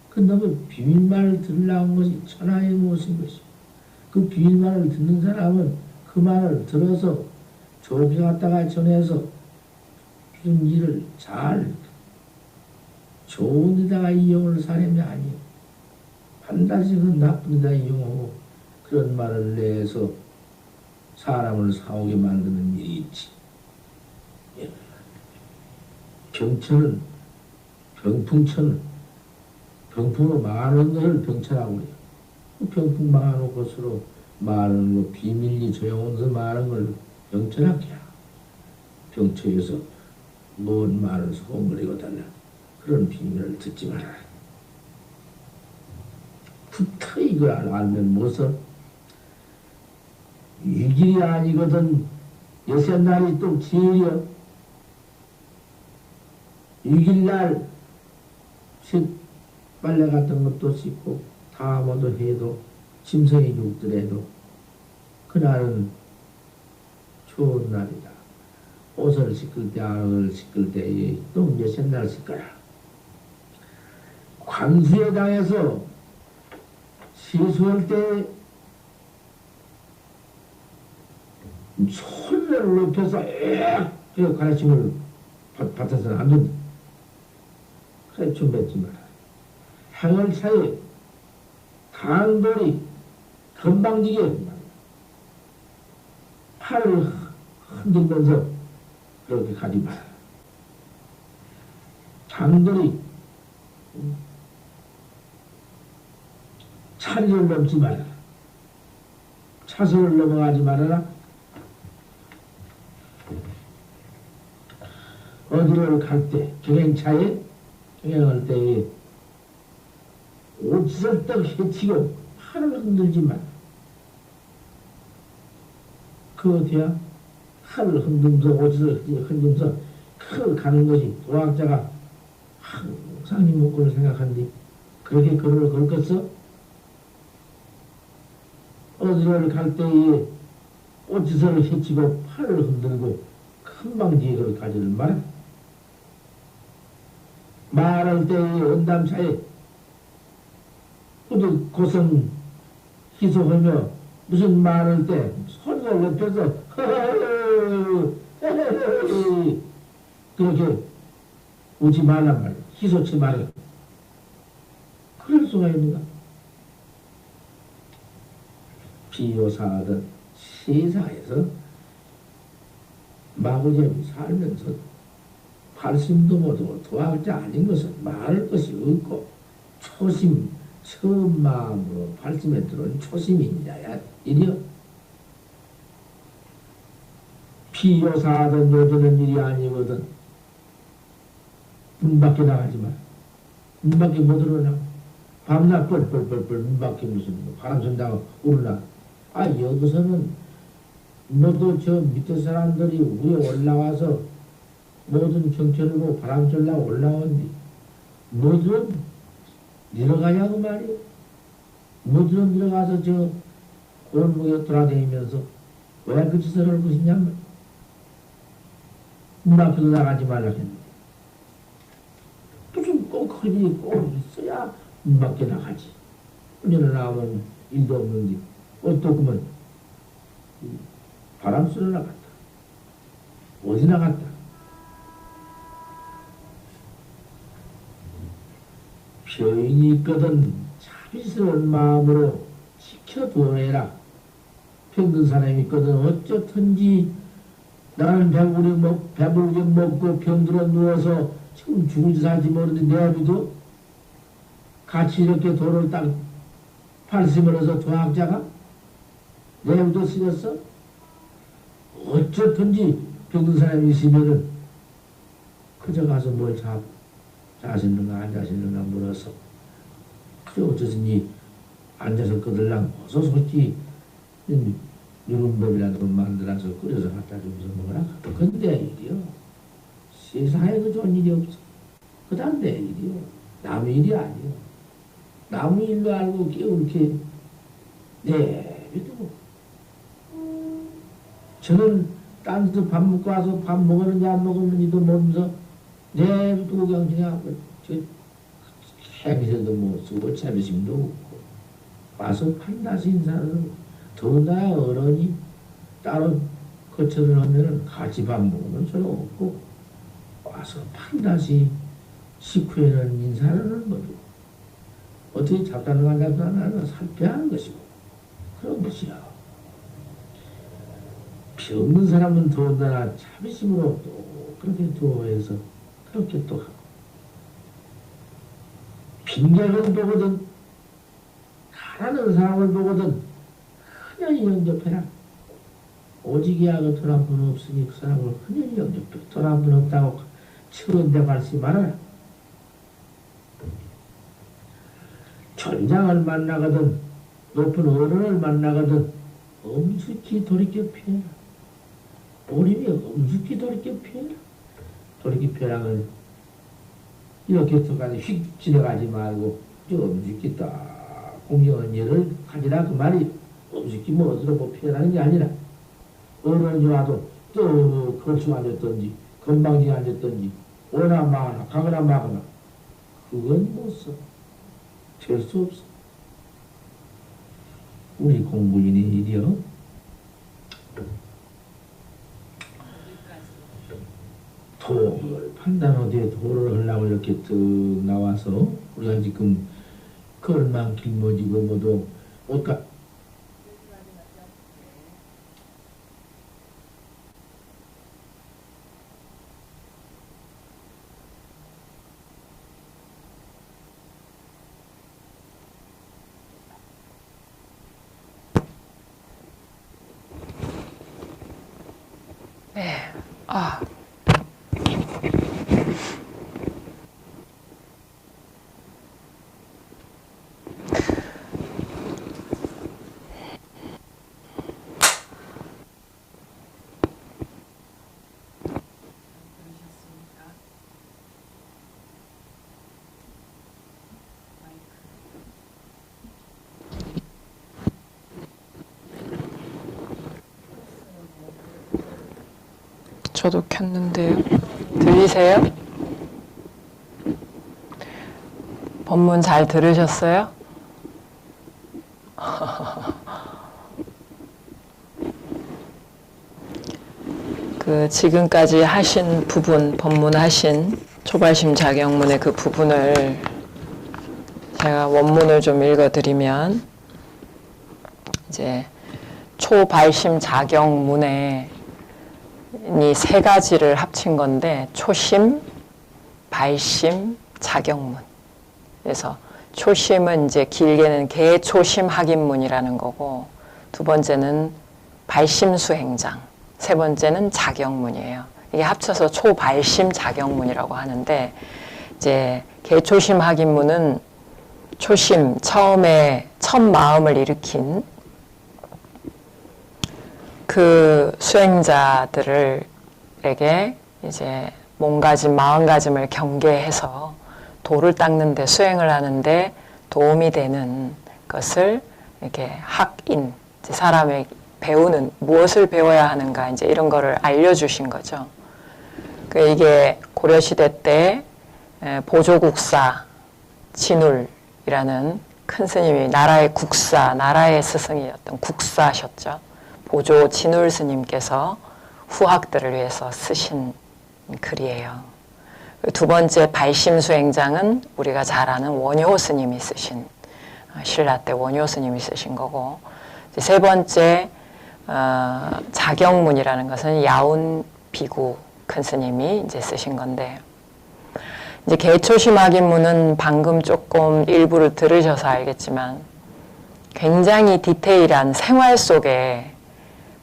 그 너의 비밀말을 들으려고 한 것이 천하의 무엇인 것이오. 그 비밀말을 듣는 사람은 그 말을 들어서 좋게 갖다가 전해서 무슨 일을 잘 좋은 데다가 이용을 사람이 아니에요. 반드시 그 나쁜 데다 이용하고 그런 말을 내서 사람을 사오게 만드는 일이 있지. 병천은 병풍으로 망하는 것을 병천하고 그래요. 그 병풍 망하는 것으로 말하는 거, 비밀리 조용해서 말하는 걸 병천하게 야. 병처에서 뭔 말을 소금거리고 달라. 그런 비밀을 듣지 말아라. 붙어 이걸 알면 무엇을 위길이 아니거든 여섯날이 또 지으려 위길날 빨래 같은 것도 씻고 다 모두 해도 짐승이 죽더라도 그날은 좋은 날이다. 옷을 씻을 때, 안을 씻을 때에 또 몇십날 씻거라. 관수에 당해서 세수할 때 손을 높여서 그 가르침을 받아서는 안 된다. 가르침 뱉지 마라. 행을 차에 강돌이 건방지게 팔을 흔들면서 그렇게 가지 마라. 장돌이 차를 넘지 마라. 차선을 넘어가지 말아라. 어디를 갈 때, 경행차에, 경행할 때에 옷을 떡 헤치고 팔을 흔들지 마라. 그 어디야? 팔을 흔들면서 옷을 흔들면서 가는 것이 도학자가 항상 이목구를 생각한디 그렇게 걸을 걸겠어? 어디를 갈 때에 옷을 헤치고 팔을 흔들고 금방 뒤에 그걸 가지를 마라. 말할 때에 언담차에 모두 고성 희소하며 무슨 말할 때 손을 높여서 그렇게 오지 말란 말이야. 희소치 말이야. 그럴 수가 있는가? 비교사하던 세상에서 마구잡이 살면서 발심도 못하고 도학자 아닌 것은 말할 것이 없고 초심, 처음 마음으로 발심에 들어온 초심인자야 일이여. 비교사하던 요즘은 일이 아니거든. 문 밖에 나가지 마. 문 밖에 못 들어나. 밤낮 뻘뻘뻘뻘 문 밖에 무슨 바람 쏜다고 오르나. 아 여기서는 모두 저 밑에 사람들이 위에 올라와서 모든 경찰을 보고 바람 쏠라고 올라온디 모두는 내려가냐고 말이야. 모두는 내려가서 저 골목에 돌아다니면서 왜 그 짓을 할 것이냐면 문 앞에도 나가지 말라 했는데 무슨 꼭 일이 꼭 있어야 문 밖에 나가지. 문을 나오면 일도 없는데 어떻구먼 바람 쐬러 나갔다. 어디 나갔다. 표인이 있거든 자비스러운 마음으로 지켜두어라. 병든 사람이 있거든 어쩌든지 나는 배부르게 먹고 병들어 누워서 지금 죽을지 살지 모르는데 내 아비도 같이 이렇게 도를 딱 발심을 해서 도학자가 내 아비도 쓰였어? 어쩌든지 병든 사람이 있으면은 그저 가서 뭘 자시는가 안 자시는가 물어서 그저 어쩌든지 앉아서 끄들랑 어서 솔직히 누른밥이라도 만들어서 끓여서 갖다 주면서 먹으라. 그건 내 일이요. 세상에 그 좋은 일이 없어. 그다음 내 일이요. 남의 일이 아니요. 남의 일로 알고 깨우게 내비두고 저는 딴 데서 밥 먹고 와서 밥 먹었는지 안 먹었는지도 모르면서 내비두고 그냥 저 행세도 못 쓰고 자비심도 없고 와서 판다시 인사를 더군다나 어른이 따로 거처를 하면은 같이 밥 먹으면 소용없고 와서 판다시 식후에는 인사를 모두 어떻게 잡다는 안 잡다는 살펴야 하는 것이고 그런 것이야. 피 없는 사람은 더군다나 자비심으로 또 그렇게 두어해서 그렇게 또 하고 빈객을 보거든 가라는 사람을 보거든 흔연히 영접해라. 오직이야 그 돈 한 푼 없으니 그 사람을 흔연히 영접해. 돈 한 푼 없다고 치는데 말씀 말아라. 천장을 만나거든 높은 어른을 만나거든 엄숙히 돌이켜 피해라. 오림이 엄숙히 돌이켜 피해라. 돌이켜 피해라는 이렇게 해서까지 휙 지나가지 말고 엄숙히 딱 공경한 일을 가지라 그 말이. 엄숙히 뭐 어디로 뭐 피해라는 게 아니라 어른이 와도 또 걸쭉 앉았던지 건방지게 앉았던지 오나 마거나 가거나 마거나 그건 못 써. 될 수 없어. 우리 공부인이 일이여 도를 판단하되 도를 하려고 이렇게 쭉 나와서 우리가 지금 걸만 길머지고 뭐도 옷가 네. 아. 저도 켰는데요. 들리세요? 법문 잘 들으셨어요? 지금까지 하신 부분, 법문하신 초발심 자경문의 그 부분을 제가 원문을 좀 읽어드리면, 이제 초발심 자경문에 이 세 가지를 합친 건데 초심, 발심, 자경문. 그래서 초심은 이제 길게는 개초심 학인문이라는 거고, 두 번째는 발심수행장, 세 번째는 자경문이에요. 이게 합쳐서 초발심 자경문이라고 하는데, 이제 개초심 학인문은 초심, 처음에 첫 마음을 일으킨 그 수행자들에게 이제 몸가짐, 마음가짐을 경계해서 도를 닦는 데, 수행을 하는데 도움이 되는 것을 이렇게 학인, 이제 사람의 배우는, 무엇을 배워야 하는가, 이제 이런 거를 알려주신 거죠. 이게 고려시대 때 보조국사 진울이라는 큰 스님이 나라의 국사, 나라의 스승이었던 국사셨죠. 보조 진울 스님께서 후학들을 위해서 쓰신 글이에요. 두 번째 발심수행장은 우리가 잘 아는 원효 스님이 쓰신, 신라 때 원효 스님이 쓰신 거고, 세 번째 자경문이라는 것은 야운 비구 큰 스님이 이제 쓰신 건데, 이제 개초심 학인문은 방금 조금 일부를 들으셔서 알겠지만 굉장히 디테일한 생활 속에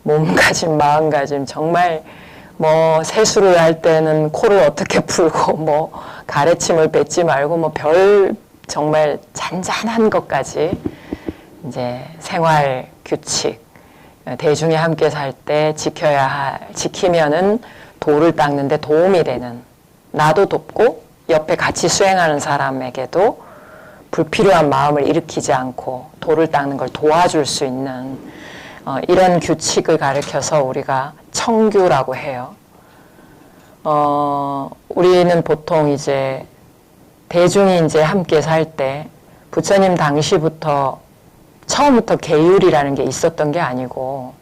몸가짐, 마음가짐, 정말 뭐 세수를 할 때는 코를 어떻게 풀고 뭐 가래침을 뱉지 말고 뭐 별 정말 잔잔한 것까지 이제 생활 규칙, 대중이 함께 살 때 지키면은 도를 닦는데 도움이 되는, 나도 돕고 옆에 같이 수행하는 사람에게도 불필요한 마음을 일으키지 않고 도를 닦는 걸 도와줄 수 있는 이런 규칙을 가르쳐서 우리가 청규라고 해요. 우리는 보통 이제 대중이 이제 함께 살 때 부처님 당시부터 처음부터 계율이라는 게 있었던 게 아니고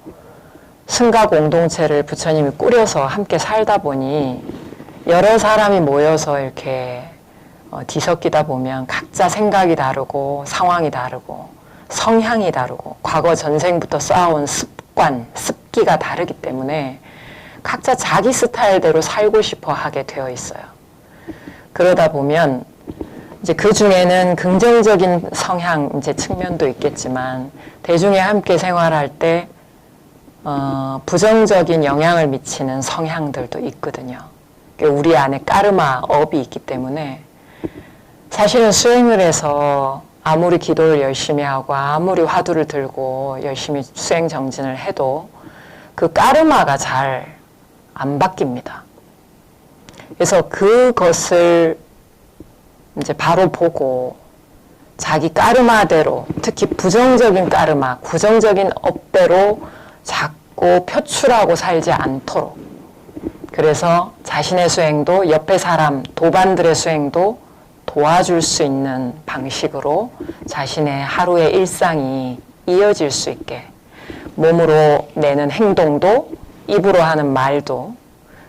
승가 공동체를 부처님이 꾸려서 함께 살다 보니 여러 사람이 모여서 이렇게 뒤섞이다 보면 각자 생각이 다르고 상황이 다르고 성향이 다르고 과거 전생부터 쌓아온 습관, 습기가 다르기 때문에 각자 자기 스타일대로 살고 싶어 하게 되어 있어요. 그러다 보면 이제 그 중에는 긍정적인 성향 이제 측면도 있겠지만 대중이 함께 생활할 때 부정적인 영향을 미치는 성향들도 있거든요. 우리 안에 까르마, 업이 있기 때문에 사실은 수행을 해서 아무리 기도를 열심히 하고 아무리 화두를 들고 열심히 수행 정진을 해도 그 까르마가 잘 안 바뀝니다. 그래서 그것을 이제 바로 보고 자기 까르마대로, 특히 부정적인 까르마, 부정적인 업대로 자꾸 표출하고 살지 않도록, 그래서 자신의 수행도 옆에 사람, 도반들의 수행도 도와줄 수 있는 방식으로 자신의 하루의 일상이 이어질 수 있게 몸으로 내는 행동도, 입으로 하는 말도,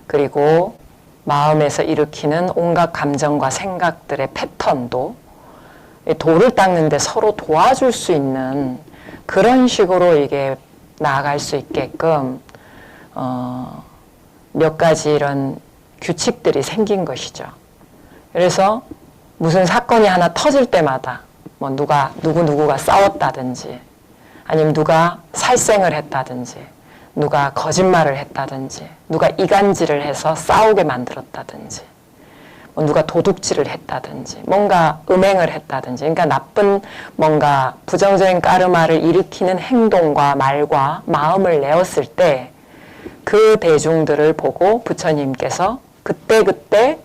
그리고 마음에서 일으키는 온갖 감정과 생각들의 패턴도 도를 닦는데 서로 도와줄 수 있는 그런 식으로 이게 나아갈 수 있게끔 몇 가지 이런 규칙들이 생긴 것이죠. 그래서 무슨 사건이 하나 터질 때마다 뭐 누구가 싸웠다든지, 아니면 누가 살생을 했다든지, 누가 거짓말을 했다든지, 누가 이간질을 해서 싸우게 만들었다든지, 뭐 누가 도둑질을 했다든지, 뭔가 음행을 했다든지, 그러니까 나쁜 뭔가 부정적인 까르마를 일으키는 행동과 말과 마음을 내었을 때 그 대중들을 보고 부처님께서 그때그때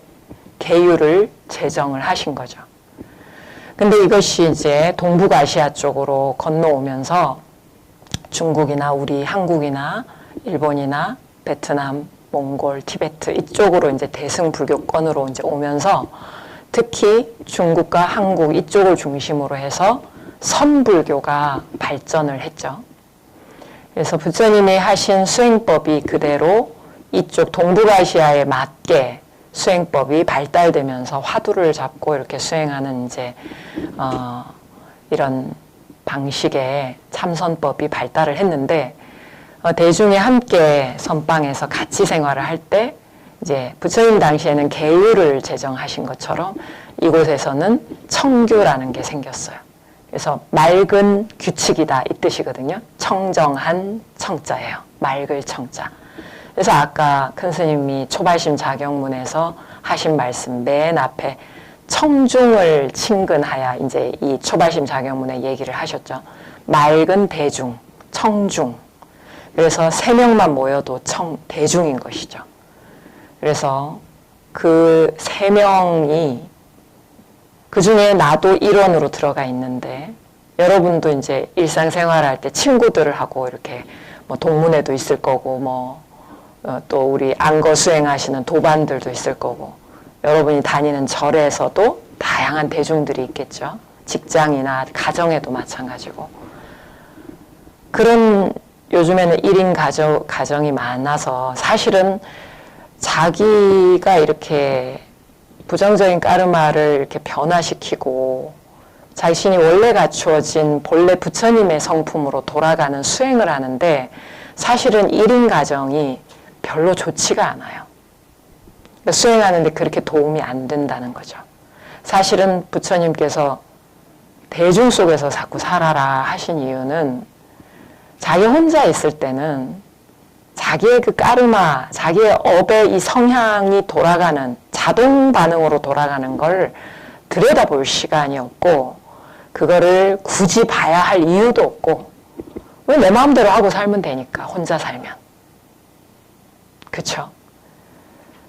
계율을 제정을 하신 거죠. 근데 이것이 이제 동북아시아 쪽으로 건너오면서 중국이나 우리 한국이나 일본이나 베트남, 몽골, 티베트 이쪽으로 이제 대승불교권으로 이제 오면서 특히 중국과 한국 이쪽을 중심으로 해서 선불교가 발전을 했죠. 그래서 부처님이 하신 수행법이 그대로 이쪽 동북아시아에 맞게 수행법이 발달되면서 화두를 잡고 이렇게 수행하는 이제 이런 방식의 참선법이 발달을 했는데 대중이 함께 선방에서 같이 생활을 할 때 이제 부처님 당시에는 계율을 제정하신 것처럼 이곳에서는 청규라는 게 생겼어요. 그래서 맑은 규칙이다 이 뜻이거든요. 청정한 청자예요. 맑을 청자. 그래서 아까 큰 스님이 초발심 자경문에서 하신 말씀 맨 앞에 청중을 친근하야 이제 이 초발심 자경문에 얘기를 하셨죠. 맑은 대중, 청중. 그래서 3명만 모여도 대중인 것이죠. 그래서 그 3명이 그 중에 나도 일원으로 들어가 있는데 여러분도 이제 일상생활할 때 친구들을 하고 이렇게 뭐 동문회도 있을 거고 뭐 또 우리 안거 수행하시는 도반들도 있을 거고 여러분이 다니는 절에서도 다양한 대중들이 있겠죠. 직장이나 가정에도 마찬가지고. 그런 요즘에는 1인 가정이 많아서 사실은 자기가 이렇게 부정적인 까르마를 이렇게 변화시키고 자신이 원래 갖추어진 본래 부처님의 성품으로 돌아가는 수행을 하는데 사실은 1인 가정이 별로 좋지가 않아요. 그러니까 수행하는데 그렇게 도움이 안 된다는 거죠. 사실은 부처님께서 대중 속에서 자꾸 살아라 하신 이유는 자기 혼자 있을 때는 자기의 그 까르마, 자기의 업의 이 성향이 돌아가는 자동 반응으로 돌아가는 걸 들여다볼 시간이 없고 그거를 굳이 봐야 할 이유도 없고 왜 내 마음대로 하고 살면 되니까 혼자 살면. 그쵸?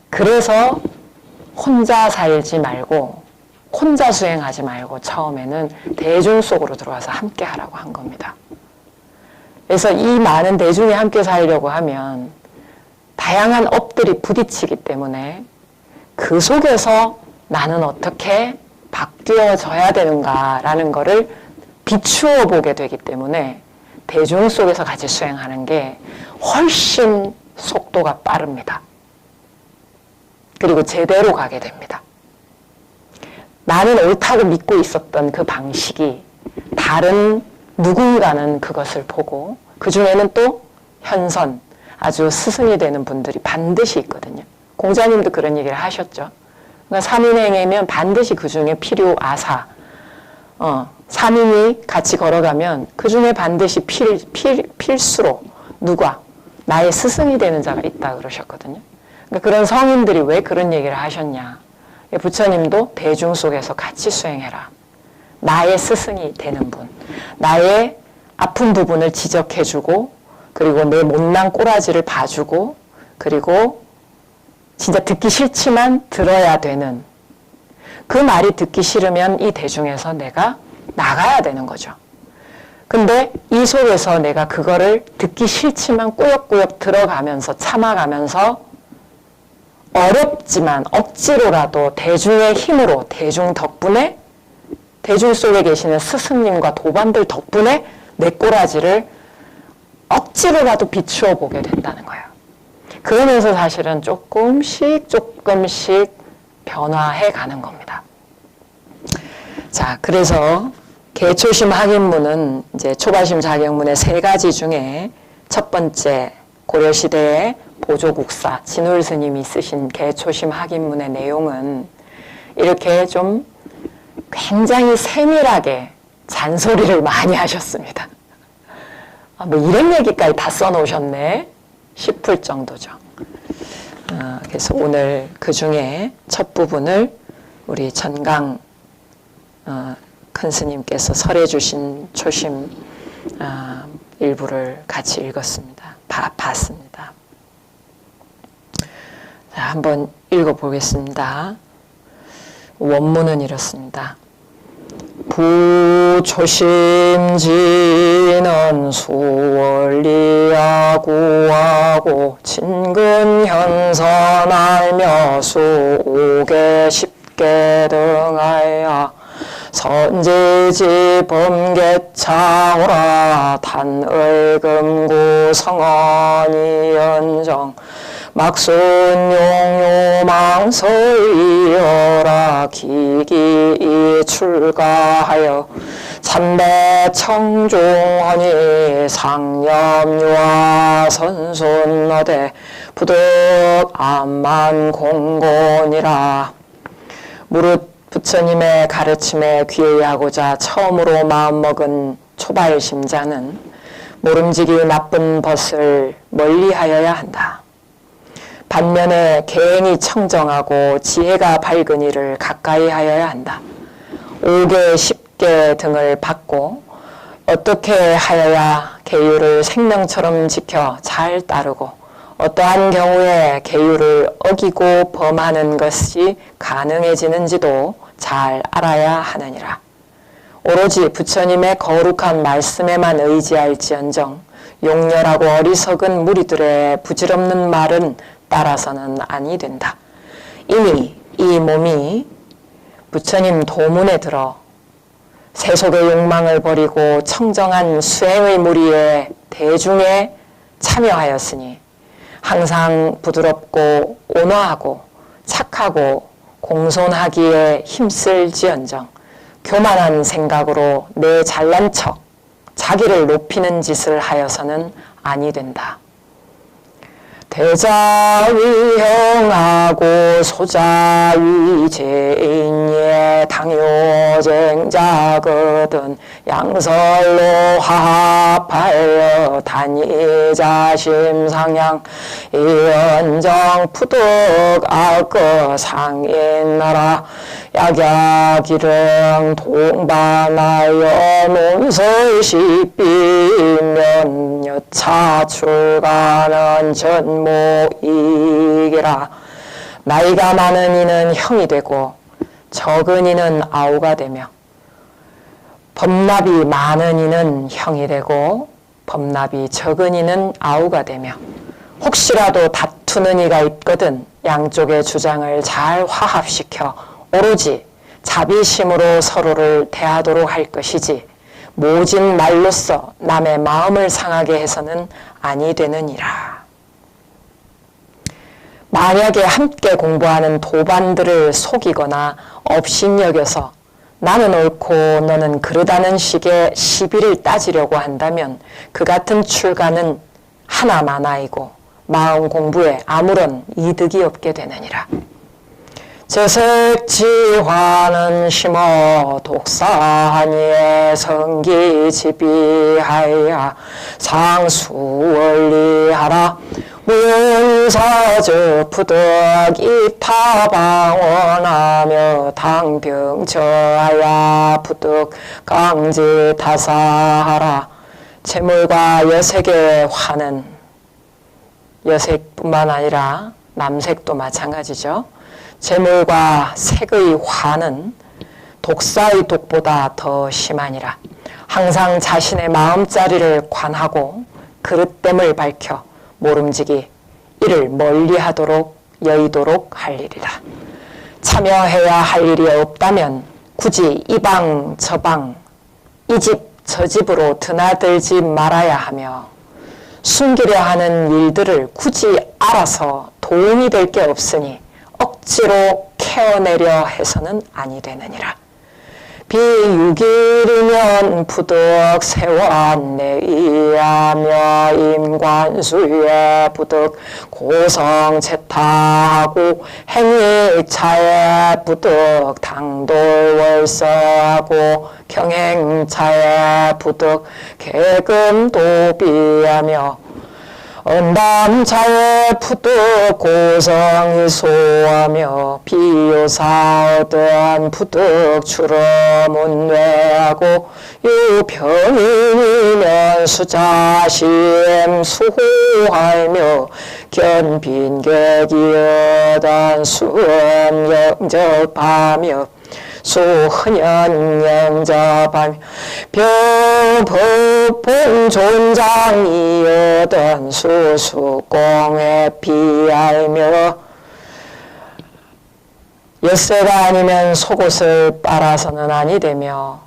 그래서 혼자 살지 말고 혼자 수행하지 말고 처음에는 대중 속으로 들어와서 함께 하라고 한 겁니다. 그래서 이 많은 대중이 함께 살려고 하면 다양한 업들이 부딪히기 때문에 그 속에서 나는 어떻게 바뀌어져야 되는가라는 거를 비추어 보게 되기 때문에 대중 속에서 같이 수행하는 게 훨씬 속도가 빠릅니다. 그리고 제대로 가게 됩니다. 나는 옳다고 믿고 있었던 그 방식이 다른 누군가는 그것을 보고 그 중에는 또 현선, 아주 스승이 되는 분들이 반드시 있거든요. 공자님도 그런 얘기를 하셨죠. 그러니까 3인행이면 반드시 그 중에 필요 아사, 3인이 같이 걸어가면 그 중에 반드시 필수로 누가 나의 스승이 되는 자가 있다 그러셨거든요. 그러니까 그런 성인들이 왜 그런 얘기를 하셨냐. 부처님도 대중 속에서 같이 수행해라. 나의 스승이 되는 분, 나의 아픈 부분을 지적해주고, 그리고 내 못난 꼬라지를 봐주고, 그리고 진짜 듣기 싫지만 들어야 되는, 그 말이 듣기 싫으면 이 대중에서 내가 나가야 되는 거죠. 근데 이 속에서 내가 그거를 듣기 싫지만 꾸역꾸역 들어가면서 참아가면서 어렵지만 억지로라도 대중의 힘으로, 대중 덕분에, 대중 속에 계시는 스승님과 도반들 덕분에 내 꼬라지를 억지로라도 비추어 보게 된다는 거예요. 그러면서 사실은 조금씩 변화해 가는 겁니다. 자, 그래서 개초심 학인문은 이제 초발심 자격문의 3가지 중에 첫 번째 고려시대의 보조국사 진울 스님이 쓰신 개초심 학인문의 내용은 이렇게 좀 굉장히 세밀하게 잔소리를 많이 하셨습니다. 뭐 이런 얘기까지 다 써놓으셨네 싶을 정도죠. 그래서 오늘 그 중에 첫 부분을 우리 전강 큰 스님께서 설해 주신 초심 일부를 같이 읽었습니다. 봤습니다. 자, 한번 읽어보겠습니다. 원문은 이렇습니다. 부초심지는 수원리야구하고 진근현선 알며 수오개 십계 등하여 선지지 범계차오라 단을금구 성언이 연정 막순용요망서이어라 기기 출가하여 참배청중허니 상념유아 선손어대 부득 암만공곤이라. 무릇 부처님의 가르침에 귀의하고자 처음으로 마음먹은 초발심자는 모름지기 나쁜 벗을 멀리하여야 한다. 반면에 개인이 청정하고 지혜가 밝은 이를 가까이 하여야 한다. 5개, 10개 등을 받고 어떻게 하여야 계율을 생명처럼 지켜 잘 따르고 어떠한 경우에 계율을 어기고 범하는 것이 가능해지는지도 잘 알아야 하느니라. 오로지 부처님의 거룩한 말씀에만 의지할지언정 용렬하고 어리석은 무리들의 부질없는 말은 따라서는 아니 된다. 이미 이 몸이 부처님 도문에 들어 세속의 욕망을 버리고 청정한 수행의 무리에 대중에 참여하였으니 항상 부드럽고 온화하고 착하고 공손하기에 힘쓸지언정 교만한 생각으로 내 잘난 척, 자기를 높이는 짓을 하여서는 아니 된다. 대자위형하고 소자위제인예 당요쟁자거든 양설로 화합하여 단위자심상향 이연정 푸득 악거 상인나라 약약기령 동반하여 논설시비면 여차 출가는 전모이기라. 나이가 많은 이는 형이 되고 적은 이는 아우가 되며 법납이 많은 이는 형이 되고 법납이 적은 이는 아우가 되며 혹시라도 다투는 이가 있거든 양쪽의 주장을 잘 화합시켜 오로지 자비심으로 서로를 대하도록 할 것이지 모진 말로써 남의 마음을 상하게 해서는 아니 되느니라. 만약에 함께 공부하는 도반들을 속이거나 업신여겨서 나는 옳고 너는 그르다는 식의 시비를 따지려고 한다면 그 같은 출가는 하나마나이고 마음 공부에 아무런 이득이 없게 되느니라. 저색지화는 심어 독사하니에 성기지비하여 상수원리하라. 문사저 부득이 타방원하며 당병 저하야 부득 강제 타사하라. 재물과 여색의 화는 여색뿐만 아니라 남색도 마찬가지죠. 재물과 색의 화는 독사의 독보다 더 심하니라. 항상 자신의 마음자리를 관하고 그릇됨을 밝혀 모름지기 이를 멀리하도록 여의도록 할 일이라. 참여해야 할 일이 없다면 굳이 이방 저방 이 집 저 집으로 드나들지 말아야 하며 숨기려 하는 일들을 굳이 알아서 도움이 될 게 없으니 억지로 캐어내려 해서는 아니 되느니라. 비육일이면 부득 세완내 이하며 임관수에 부득 고성채타하고 행위차에 부득 당돌월서하고 경행차에 부득 계금도비하며 언담차에 부득 고성이 소하며 비요사 얻은 부득 출어문외하고 유병인이면 수자심 수호하며 견빈객이 얻은 수원 영접하며 수흔연 영접하며 병법봉 존장이 얻은 수수공에 비하며 엿새가 아니면 속옷을 빨아서는 아니 되며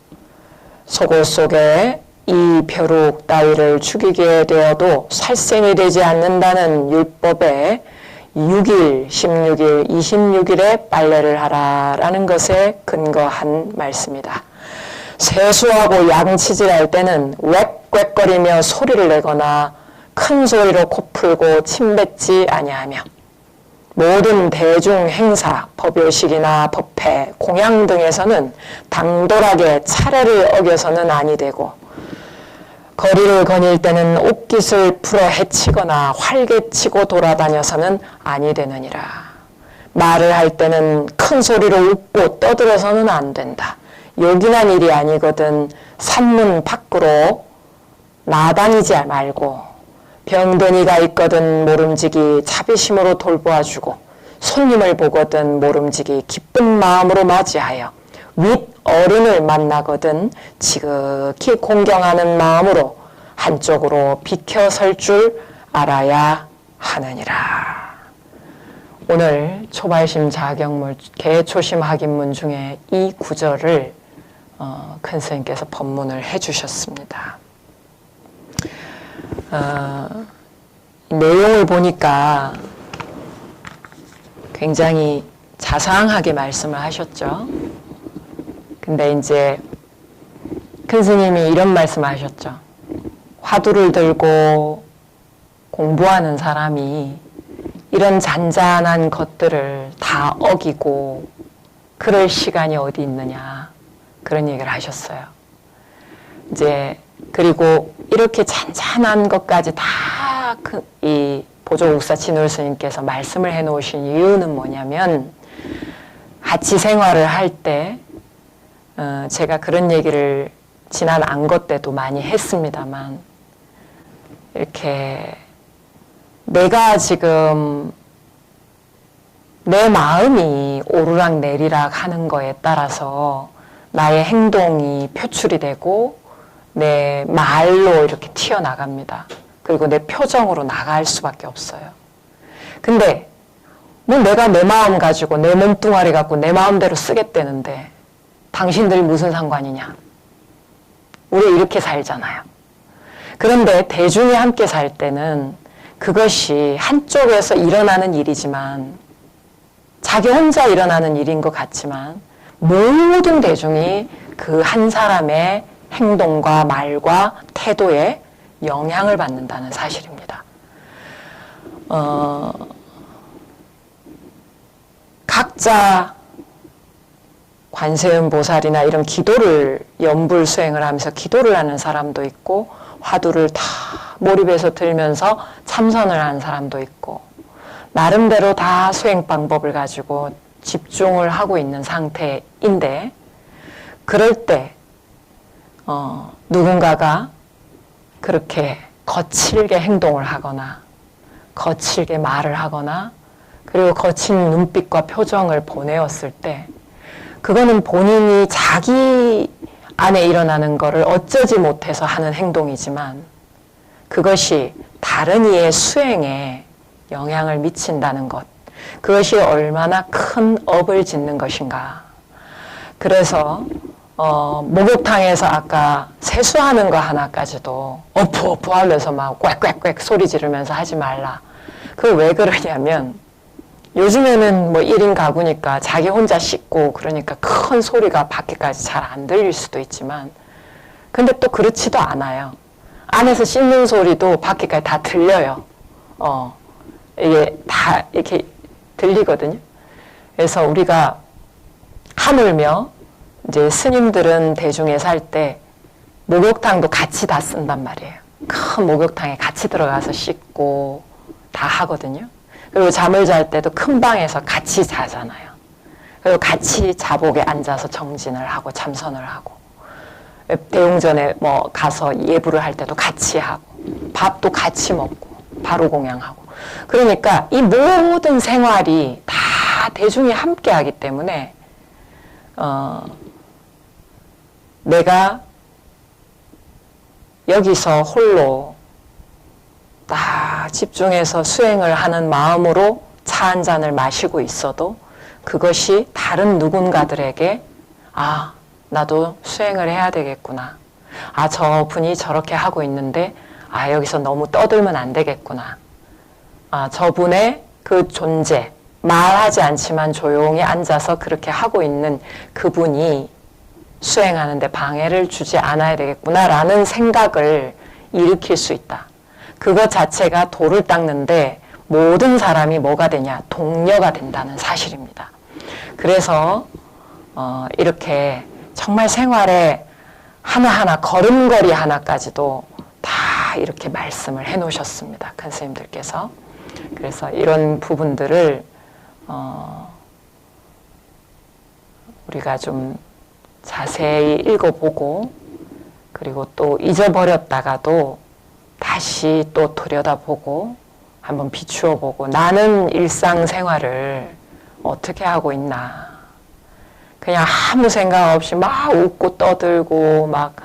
속옷 속에 이 벼룩 따위를 죽이게 되어도 살생이 되지 않는다는 율법에 6일, 16일, 26일에 빨래를 하라라는 것에 근거한 말씀이다. 세수하고 양치질할 때는 웩웩거리며 소리를 내거나 큰 소리로 코 풀고 침 뱉지 아니하며 모든 대중 행사, 법요식이나 법회, 공양 등에서는 당돌하게 차례를 어겨서는 아니 되고 거리를 거닐 때는 옷깃을 풀어 헤치거나 활개치고 돌아다녀서는 아니 되느니라. 말을 할 때는 큰 소리로 웃고 떠들어서는 안 된다. 요긴한 일이 아니거든 산문 밖으로 나다니지 말고 병든 이가 있거든 모름지기 자비심으로 돌보아주고 손님을 보거든 모름지기 기쁜 마음으로 맞이하여 윗 어른을 만나거든 지극히 공경하는 마음으로 한쪽으로 비켜설 줄 알아야 하느니라. 오늘 초발심 자경물 개초심 학인문 중에 이 구절을 큰 스님께서 법문을 해주셨습니다. 내용을 보니까 굉장히 자상하게 말씀을 하셨죠. 근데 이제 큰 스님이 이런 말씀을 하셨죠. 화두를 들고 공부하는 사람이 이런 잔잔한 것들을 다 어기고 그럴 시간이 어디 있느냐 그런 얘기를 하셨어요. 이제 그리고 이렇게 잔잔한 것까지 다 이 보조국사 진울 스님께서 말씀을 해놓으신 이유는 뭐냐면 같이 생활을 할 때 제가 그런 얘기를 지난 안거 때도 많이 했습니다만 이렇게 내가 지금 내 마음이 오르락 내리락 하는 거에 따라서 나의 행동이 표출이 되고 내 말로 이렇게 튀어나갑니다. 그리고 내 표정으로 나갈 수밖에 없어요. 근데 뭐 내가 내 마음 가지고 내 몸뚱아리 갖고 내 마음대로 쓰겠다는데 당신들이 무슨 상관이냐. 우리 이렇게 살잖아요. 그런데 대중이 함께 살 때는 그것이 한쪽에서 일어나는 일이지만 자기 혼자 일어나는 일인 것 같지만 모든 대중이 그 한 사람의 행동과 말과 태도에 영향을 받는다는 사실입니다. 각자 관세음 보살이나 이런 기도를 연불 수행을 하면서 기도를 하는 사람도 있고 화두를 다 몰입해서 들면서 참선을 하는 사람도 있고, 나름대로 다 수행 방법을 가지고 집중을 하고 있는 상태인데, 그럴 때 누군가가 그렇게 거칠게 행동을 하거나 거칠게 말을 하거나 그리고 거친 눈빛과 표정을 보내었을 때, 그거는 본인이 자기 안에 일어나는 거를 어쩌지 못해서 하는 행동이지만 그것이 다른 이의 수행에 영향을 미친다는 것, 그것이 얼마나 큰 업을 짓는 것인가. 그래서 목욕탕에서 아까 세수하는 거 하나까지도 어프어프 하면서 막 꽥꽥꽥 소리 지르면서 하지 말라. 그거 왜 그러냐면 요즘에는 뭐 1인 가구니까 자기 혼자 씻고 그러니까 큰 소리가 밖에까지 잘 안 들릴 수도 있지만, 근데 또 그렇지도 않아요. 안에서 씻는 소리도 밖에까지 다 들려요. 이게 다 이렇게 들리거든요. 그래서 우리가 하물며 이제 스님들은 대중에 살 때 목욕탕도 같이 다 쓴단 말이에요. 큰 목욕탕에 같이 들어가서 씻고 다 하거든요. 그리고 잠을 잘 때도 큰 방에서 같이 자잖아요. 그리고 같이 자복에 앉아서 정진을 하고 참선을 하고, 대웅전에 뭐 가서 예불을 할 때도 같이 하고, 밥도 같이 먹고, 바로 공양하고. 그러니까 이 모든 생활이 다 대중이 함께 하기 때문에 내가 여기서 홀로 딱 집중해서 수행을 하는 마음으로 차 한 잔을 마시고 있어도 그것이 다른 누군가들에게 아, 나도 수행을 해야 되겠구나. 아, 저분이 저렇게 하고 있는데 아, 여기서 너무 떠들면 안 되겠구나. 아, 저분의 그 존재, 말하지 않지만 조용히 앉아서 그렇게 하고 있는 그분이 수행하는데 방해를 주지 않아야 되겠구나라는 생각을 일으킬 수 있다. 그것 자체가 도를 닦는데 모든 사람이 뭐가 되냐? 동료가 된다는 사실입니다. 그래서 이렇게 정말 생활에 하나하나 걸음걸이 하나까지도 다 이렇게 말씀을 해놓으셨습니다. 큰 스님들께서. 그래서 이런 부분들을 우리가 좀 자세히 읽어보고, 그리고 또 잊어버렸다가도 다시 또 들여다보고 한번 비추어보고, 나는 일상생활을 어떻게 하고 있나. 그냥 아무 생각 없이 막 웃고 떠들고 막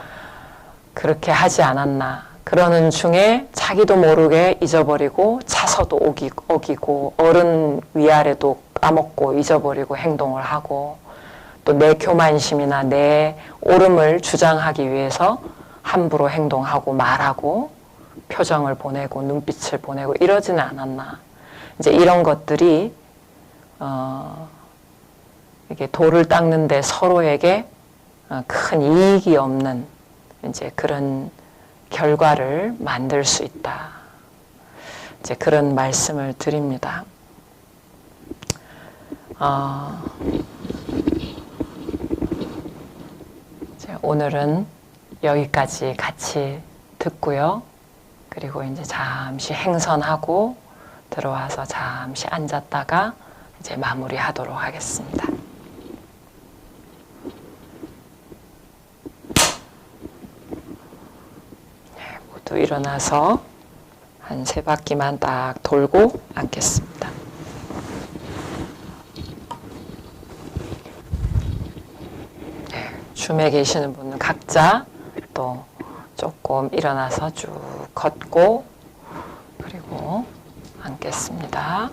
그렇게 하지 않았나. 그러는 중에 자기도 모르게 잊어버리고 차서도 어기고 어른 위아래도 까먹고 잊어버리고 행동을 하고, 또 내 교만심이나 내 옳음을 주장하기 위해서 함부로 행동하고 말하고 표정을 보내고 눈빛을 보내고 이러지는 않았나. 이제 이런 것들이 이게 도를 닦는데 서로에게 큰 이익이 없는 이제 그런 결과를 만들 수 있다. 이제 그런 말씀을 드립니다. 오늘은 여기까지 같이 듣고요. 그리고 이제 잠시 행선하고 들어와서 잠시 앉았다가 이제 마무리하도록 하겠습니다. 네, 모두 일어나서 한 3바퀴만 딱 돌고 앉겠습니다. 네, 줌에 계시는 분은 각자 또 조금 일어나서 쭉 걷고 그리고 앉겠습니다.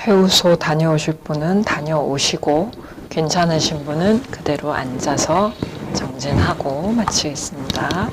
해우소 다녀오실 분은 다녀오시고 괜찮으신 분은 그대로 앉아서 정진하고 마치겠습니다.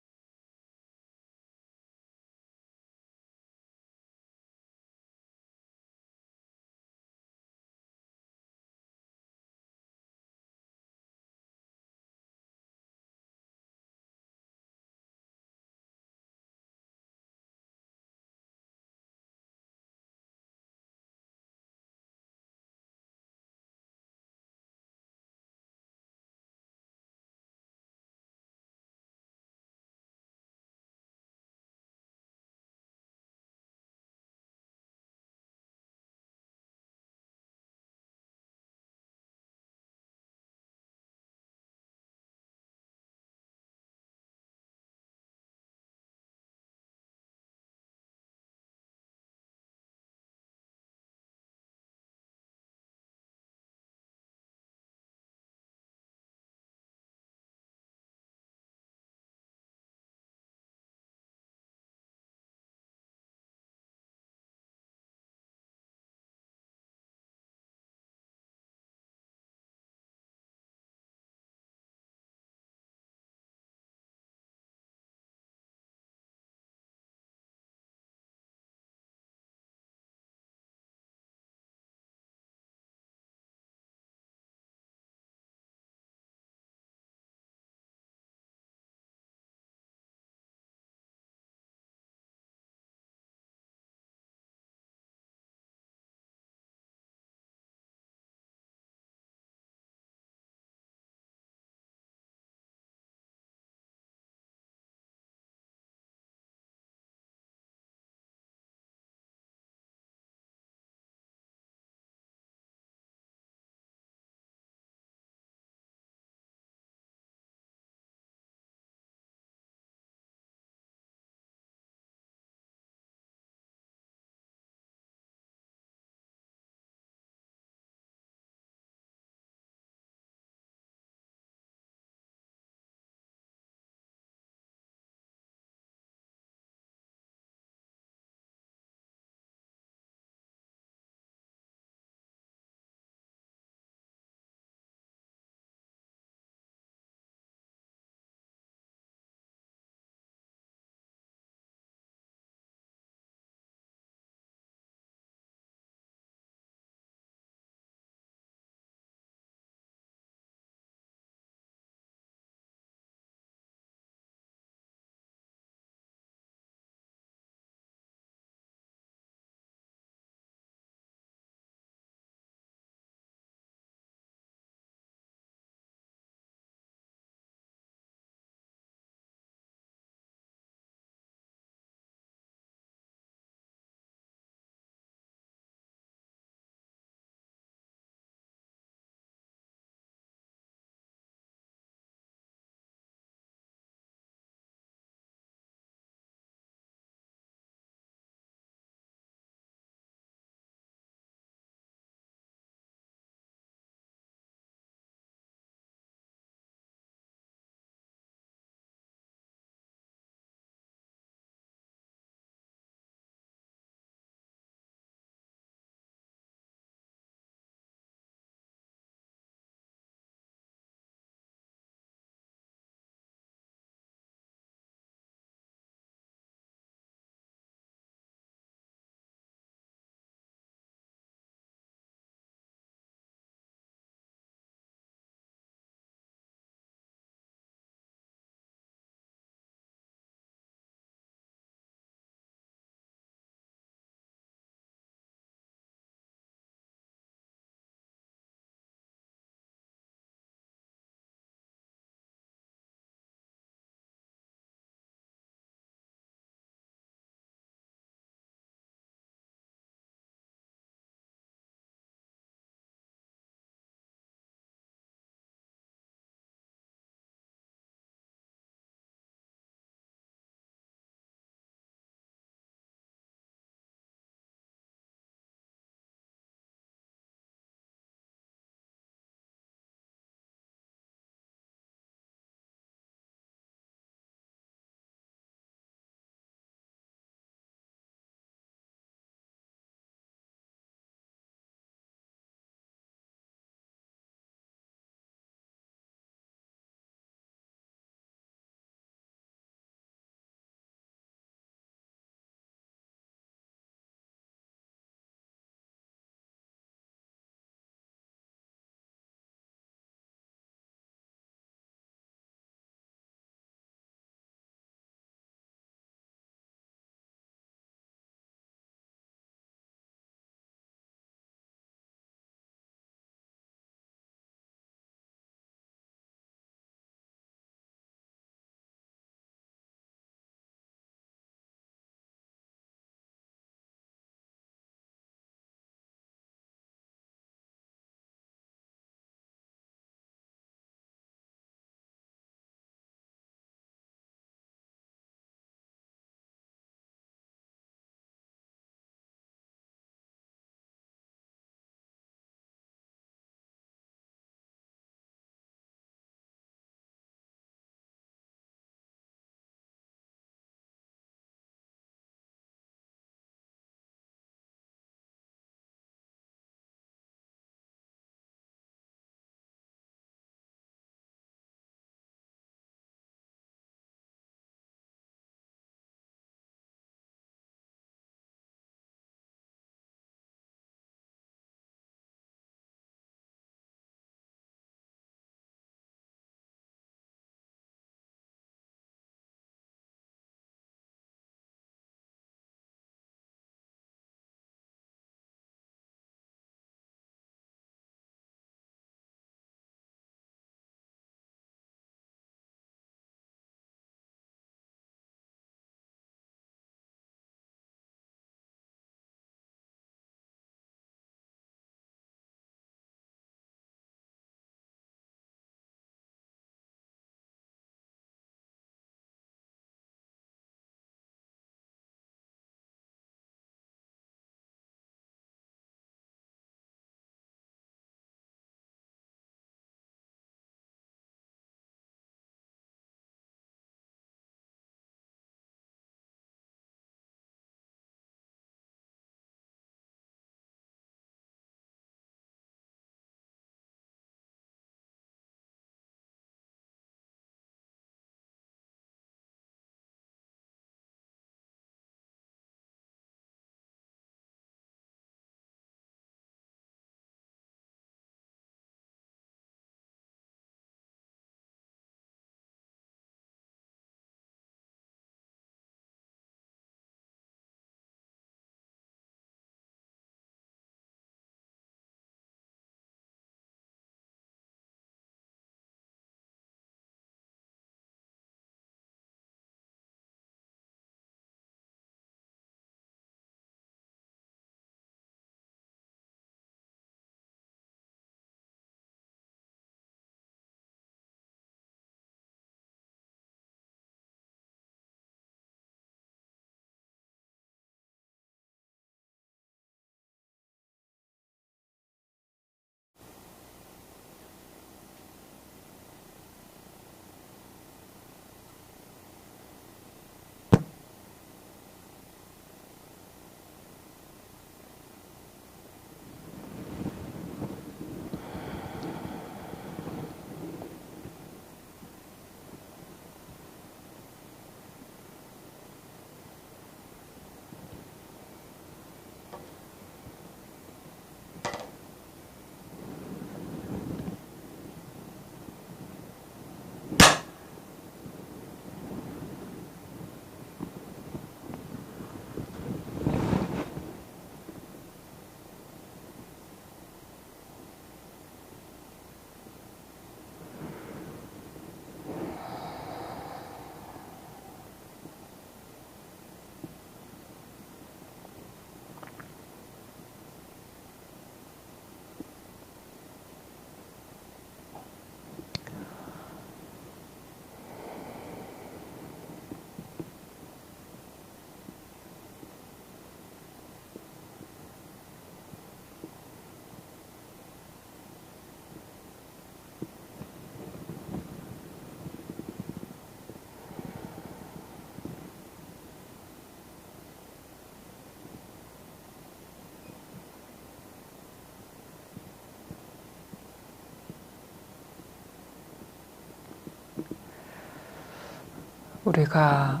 우리가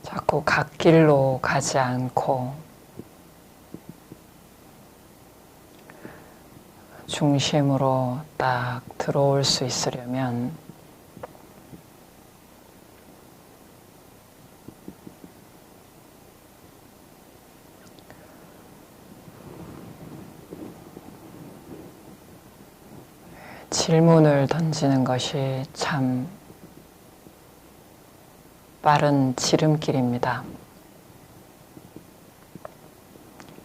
자꾸 갓길로 가지 않고 중심으로 딱 들어올 수 있으려면 질문을 던지는 것이 참 빠른 지름길입니다.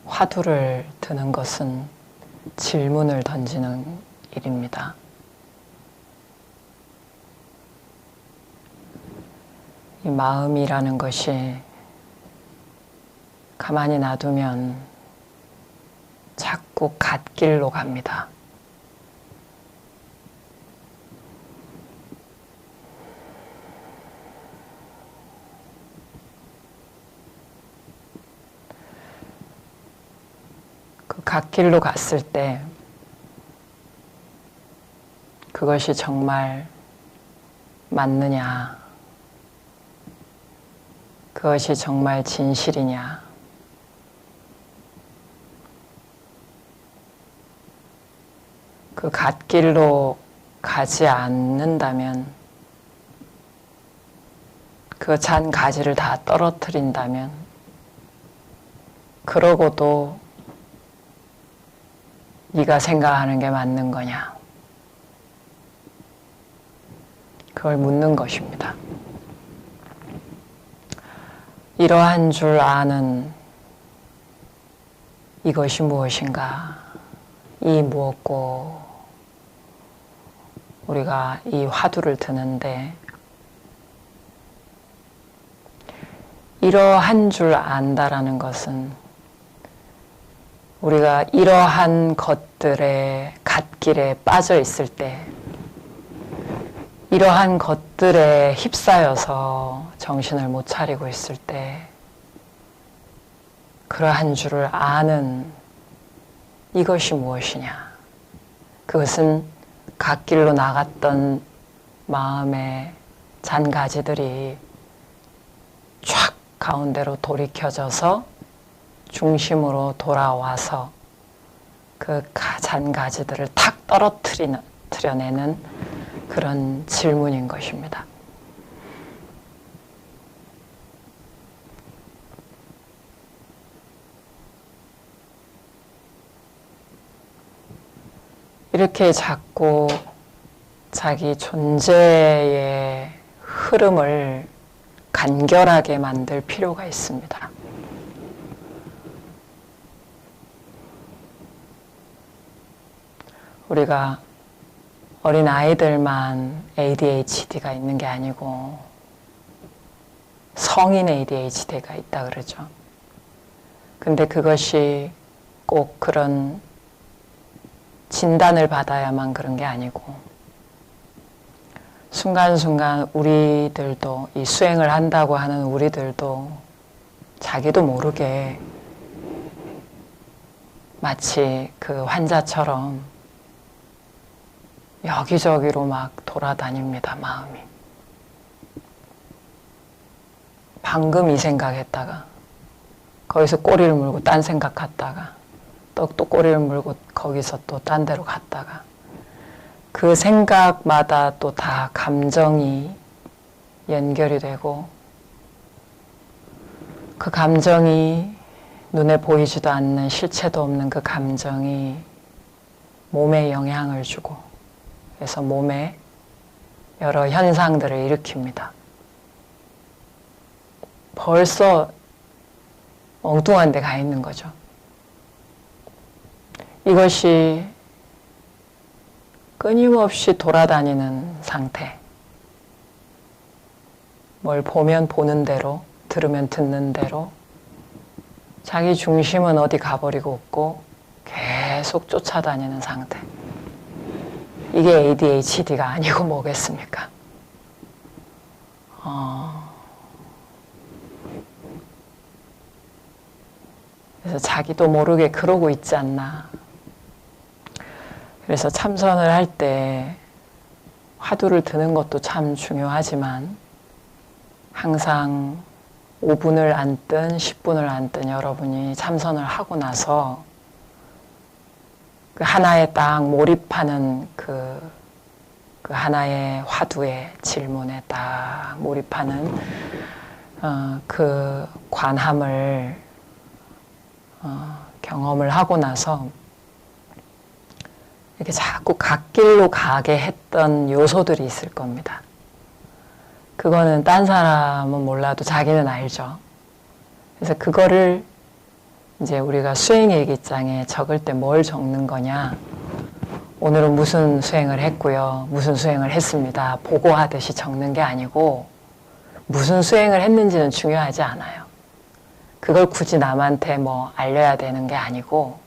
화두를 드는 것은 질문을 던지는 일입니다. 이 마음이라는 것이 가만히 놔두면 자꾸 갓길로 갑니다. 그 갓길로 갔을 때 그것이 정말 맞느냐, 그것이 정말 진실이냐, 그 갓길로 가지 않는다면, 그 잔 가지를 다 떨어뜨린다면, 그러고도 네가 생각하는 게 맞는 거냐? 그걸 묻는 것입니다. 이러한 줄 아는 이것이 무엇인가? 이 무엇고 우리가 이 화두를 드는데 이러한 줄 안다라는 것은 우리가 이러한 것들의 갓길에 빠져 있을 때 이러한 것들에 휩싸여서 정신을 못 차리고 있을 때 그러한 줄을 아는 이것이 무엇이냐? 그것은 갓길로 나갔던 마음의 잔가지들이 쫙 가운데로 돌이켜져서 중심으로 돌아와서 그 잔가지들을 탁 떨어뜨려내는 그런 질문인 것입니다. 이렇게 자꾸 자기 존재의 흐름을 간결하게 만들 필요가 있습니다. 우리가 어린 아이들만 ADHD가 있는 게 아니고 성인 ADHD가 있다 그러죠. 근데 그것이 꼭 그런 진단을 받아야만 그런 게 아니고 순간순간 우리들도 이 수행을 한다고 하는 우리들도 자기도 모르게 마치 그 환자처럼 여기저기로 막 돌아다닙니다, 마음이. 방금 이 생각했다가 거기서 꼬리를 물고 딴 생각했다가 또 꼬리를 물고 거기서 또 딴 데로 갔다가 그 생각마다 또 다 감정이 연결이 되고 그 감정이 눈에 보이지도 않는 실체도 없는 그 감정이 몸에 영향을 주고 그래서 몸에 여러 현상들을 일으킵니다. 벌써 엉뚱한 데 가 있는 거죠. 이것이 끊임없이 돌아다니는 상태. 뭘 보면 보는 대로, 들으면 듣는 대로 자기 중심은 어디 가버리고 없고 계속 쫓아다니는 상태. 이게 ADHD가 아니고 뭐겠습니까? 그래서 자기도 모르게 그러고 있지 않나. 그래서 참선을 할 때 화두를 드는 것도 참 중요하지만 항상 5분을 앉든 10분을 앉든 여러분이 참선을 하고 나서 그 하나에 딱 몰입하는 그 하나의 화두의 질문에 딱 몰입하는 그 관함을 경험을 하고 나서 이렇게 자꾸 갓길로 가게 했던 요소들이 있을 겁니다. 그거는 딴 사람은 몰라도 자기는 알죠. 그래서 그거를 이제 우리가 수행일기장에 적을 때 뭘 적는 거냐. 오늘은 무슨 수행을 했고요. 무슨 수행을 했습니다. 보고하듯이 적는 게 아니고 무슨 수행을 했는지는 중요하지 않아요. 그걸 굳이 남한테 뭐 알려야 되는 게 아니고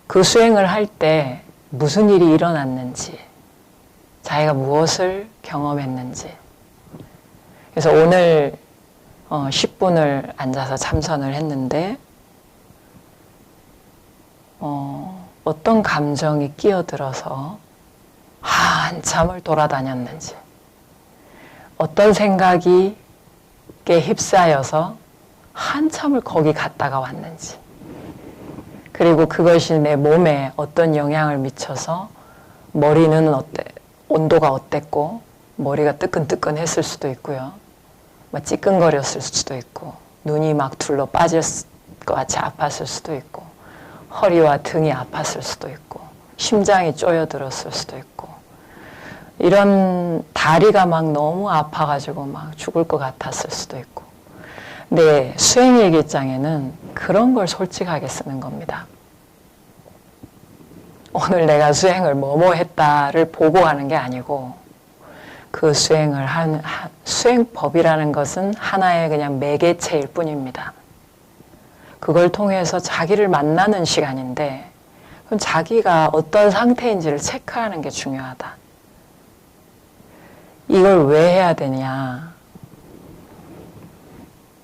그 수행을 할 때 무슨 일이 일어났는지 자기가 무엇을 경험했는지 그래서 오늘 10분을 앉아서 참선을 했는데 어떤 감정이 끼어들어서 한참을 돌아다녔는지 어떤 생각이 휩싸여서 한참을 거기 갔다가 왔는지 그리고 그것이 내 몸에 어떤 영향을 미쳐서 머리는 온도가 어땠고 머리가 뜨끈뜨끈했을 수도 있고요. 막 찌끈거렸을 수도 있고 눈이 막 둘러 빠질 것 같이 아팠을 수도 있고 허리와 등이 아팠을 수도 있고 심장이 쪼여들었을 수도 있고 이런 다리가 막 너무 아파가지고 막 죽을 것 같았을 수도 있고 근데 수행일기장에는 그런 걸 솔직하게 쓰는 겁니다. 오늘 내가 수행을 뭐뭐 했다를 보고하는 게 아니고 그 수행을 수행법이라는 것은 하나의 그냥 매개체일 뿐입니다. 그걸 통해서 자기를 만나는 시간인데 그럼 자기가 어떤 상태인지를 체크하는 게 중요하다. 이걸 왜 해야 되냐.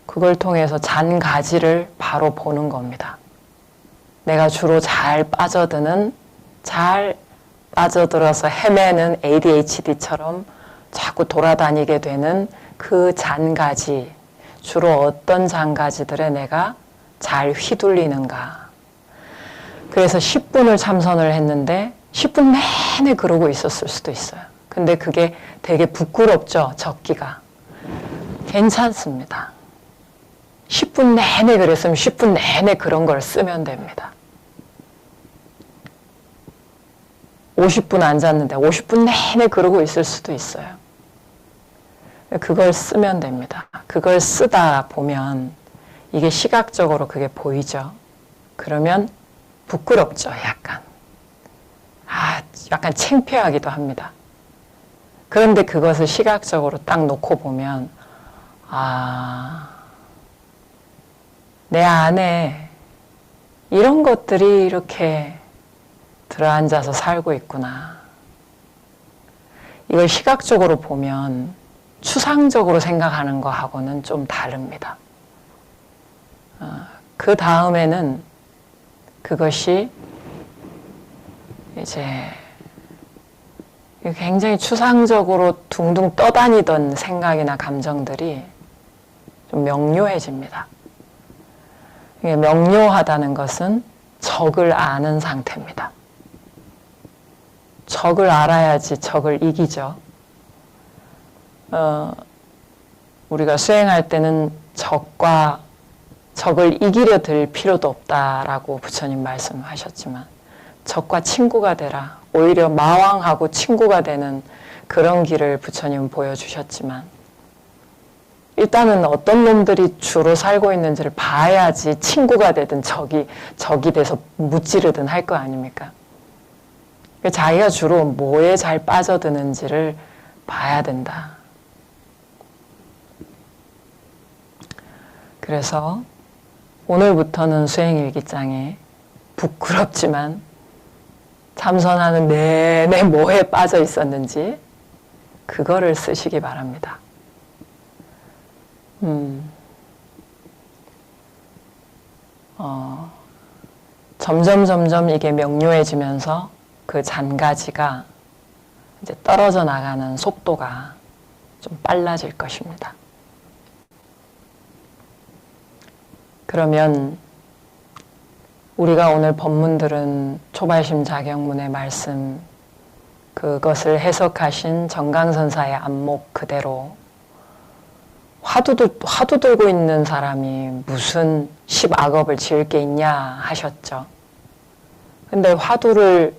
그걸 통해서 잔가지를 바로 보는 겁니다. 내가 주로 잘 빠져들어서 헤매는 ADHD처럼 자꾸 돌아다니게 되는 그 잔가지, 주로 어떤 잔가지들에 내가 잘 휘둘리는가. 그래서 10분을 참선을 했는데 10분 내내 그러고 있었을 수도 있어요. 근데 그게 되게 부끄럽죠, 적기가. 괜찮습니다. 10분 내내 그랬으면 10분 내내 그런 걸 쓰면 됩니다. 50분 앉았는데 50분 내내 그러고 있을 수도 있어요. 그걸 쓰면 됩니다. 그걸 쓰다 보면 이게 시각적으로 그게 보이죠. 그러면 부끄럽죠, 약간. 약간 창피하기도 합니다. 그런데 그것을 시각적으로 딱 놓고 보면 내 안에 이런 것들이 이렇게 들어앉아서 살고 있구나. 이걸 시각적으로 보면 추상적으로 생각하는 거하고는 좀 다릅니다. 그 다음에는 그것이 이제 굉장히 추상적으로 둥둥 떠다니던 생각이나 감정들이 좀 명료해집니다. 명료하다는 것은 적을 아는 상태입니다. 적을 알아야지 적을 이기죠. 우리가 수행할 때는 적을 이기려 들 필요도 없다라고 부처님 말씀하셨지만 적과 친구가 되라. 오히려 마왕하고 친구가 되는 그런 길을 부처님은 보여주셨지만 일단은 어떤 놈들이 주로 살고 있는지를 봐야지 친구가 되든 적이 돼서 무찌르든 할 거 아닙니까? 자기가 주로 뭐에 잘 빠져드는지를 봐야 된다. 그래서 오늘부터는 수행일기장에 부끄럽지만 참선하는 내내 뭐에 빠져 있었는지 그거를 쓰시기 바랍니다. 점점 이게 명료해지면서 그 잔가지가 이제 떨어져 나가는 속도가 좀 빨라질 것입니다. 그러면 우리가 오늘 법문들은 초발심 자경문의 말씀, 그것을 해석하신 정강선사의 안목 그대로 화두 들고 있는 사람이 무슨 10악업을 지을 게 있냐 하셨죠. 근데 화두를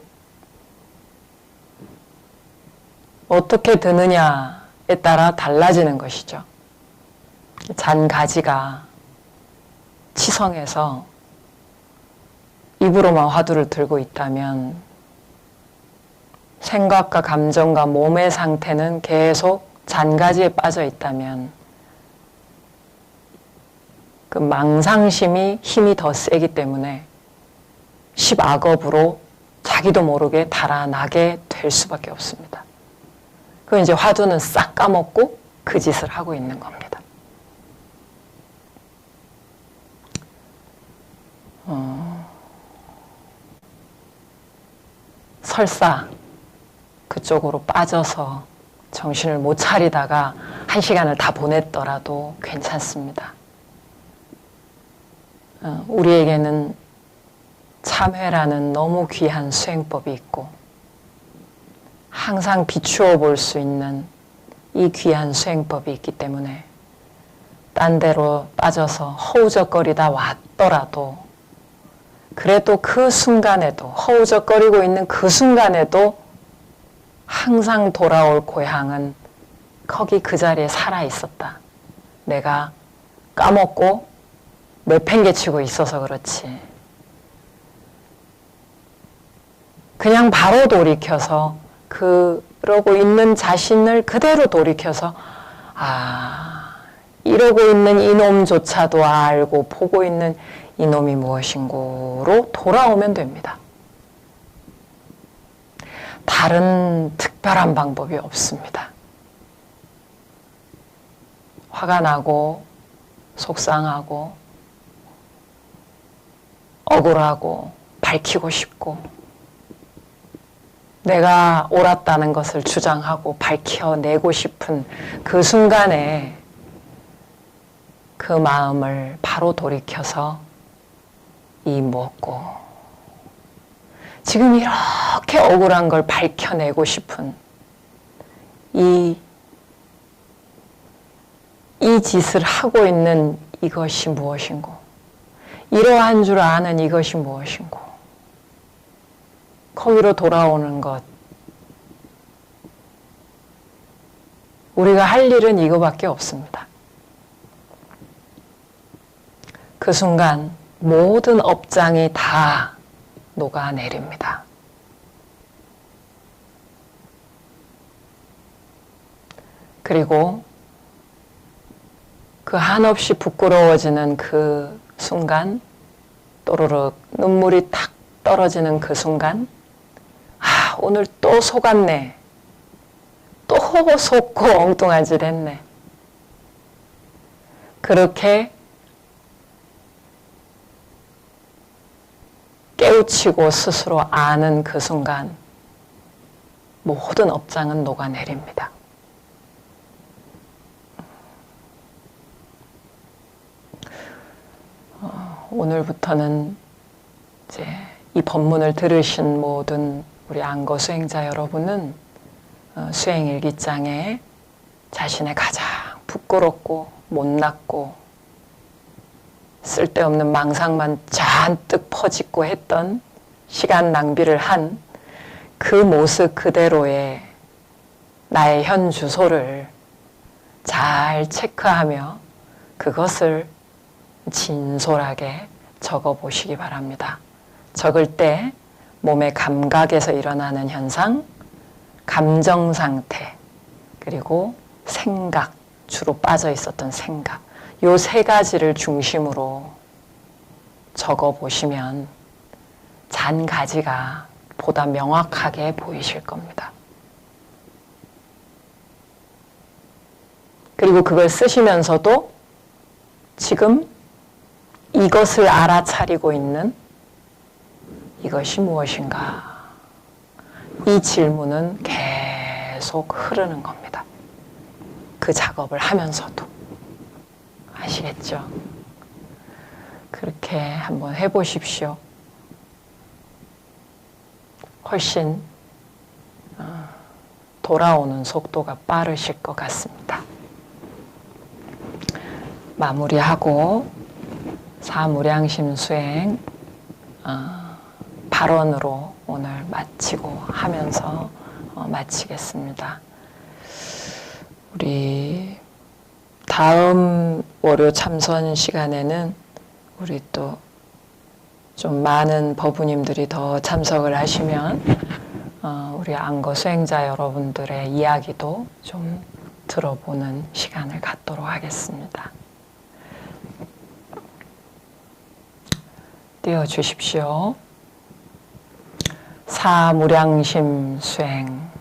어떻게 드느냐에 따라 달라지는 것이죠. 잔가지가 치성해서 입으로만 화두를 들고 있다면 생각과 감정과 몸의 상태는 계속 잔가지에 빠져 있다면 그 망상심이 힘이 더 세기 때문에 10악업으로 자기도 모르게 달아나게 될 수밖에 없습니다. 그럼 이제 화두는 싹 까먹고 그 짓을 하고 있는 겁니다. 설사 그쪽으로 빠져서 정신을 못 차리다가 1시간을 다 보냈더라도 괜찮습니다. 우리에게는 참회라는 너무 귀한 수행법이 있고 항상 비추어 볼 수 있는 이 귀한 수행법이 있기 때문에 딴 데로 빠져서 허우적거리다 왔더라도 그래도 그 순간에도 허우적거리고 있는 그 순간에도 항상 돌아올 고향은 거기 그 자리에 살아 있었다. 내가 까먹고 내팽개치고 있어서 그렇지. 그냥 바로 돌이켜서 그러고 있는 자신을 그대로 돌이켜서 이러고 있는 이놈조차도 알고 보고 있는 이놈이 무엇인고로 돌아오면 됩니다. 다른 특별한 방법이 없습니다. 화가 나고 속상하고 억울하고 밝히고 싶고 내가 옳았다는 것을 주장하고 밝혀내고 싶은 그 순간에 그 마음을 바로 돌이켜서 이 무엇고 지금 이렇게 억울한 걸 밝혀내고 싶은 이 짓을 하고 있는 이것이 무엇인고 이러한 줄 아는 이것이 무엇인고 거기로 돌아오는 것 우리가 할 일은 이거밖에 없습니다. 그 순간 모든 업장이 다 녹아내립니다. 그리고 그 한없이 부끄러워지는 그 순간 또르륵 눈물이 탁 떨어지는 그 순간 오늘 또 속았네. 또 속고 엉뚱한 짓 했네. 그렇게 깨우치고 스스로 아는 그 순간 모든 업장은 녹아내립니다. 오늘부터는 이제 이 법문을 들으신 모든 우리 안거 수행자 여러분은 수행일기장에 자신의 가장 부끄럽고 못났고 쓸데없는 망상만 잔뜩 퍼짓고 했던 시간 낭비를 한 그 모습 그대로의 나의 현 주소를 잘 체크하며 그것을 진솔하게 적어 보시기 바랍니다. 적을 때 몸의 감각에서 일어나는 현상, 감정 상태, 그리고 생각, 주로 빠져 있었던 생각, 요 세 가지를 중심으로 적어 보시면 잔가지가 보다 명확하게 보이실 겁니다. 그리고 그걸 쓰시면서도 지금 이것을 알아차리고 있는 이것이 무엇인가? 이 질문은 계속 흐르는 겁니다. 그 작업을 하면서도. 아시겠죠? 그렇게 한번 해보십시오. 훨씬 돌아오는 속도가 빠르실 것 같습니다. 마무리하고 사무량심 수행 발언으로 오늘 마치고 하면서 마치겠습니다. 우리 다음 월요 참선 시간에는 우리 또 좀 많은 법우님들이 더 참석을 하시면 우리 안거 수행자 여러분들의 이야기도 좀 들어보는 시간을 갖도록 하겠습니다. 띄워주십시오. 사무량심 수행.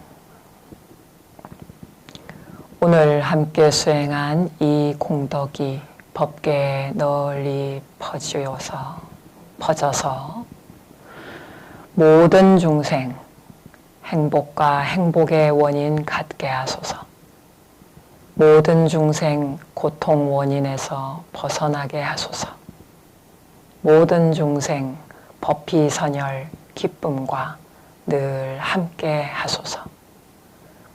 오늘 함께 수행한 이 공덕이 법계에 널리 퍼져서 모든 중생 행복과 행복의 원인 갖게 하소서. 모든 중생 고통 원인에서 벗어나게 하소서. 모든 중생 법피선열 기쁨과 늘 함께 하소서.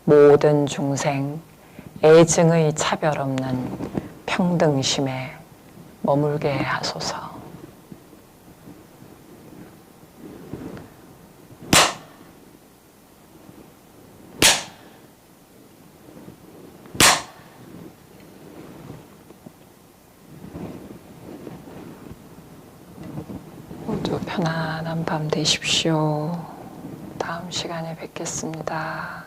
모든 중생 애증의 차별 없는 평등심에 머물게 하소서. 모두 편안한 밤 되십시오. 다음 시간에 뵙겠습니다.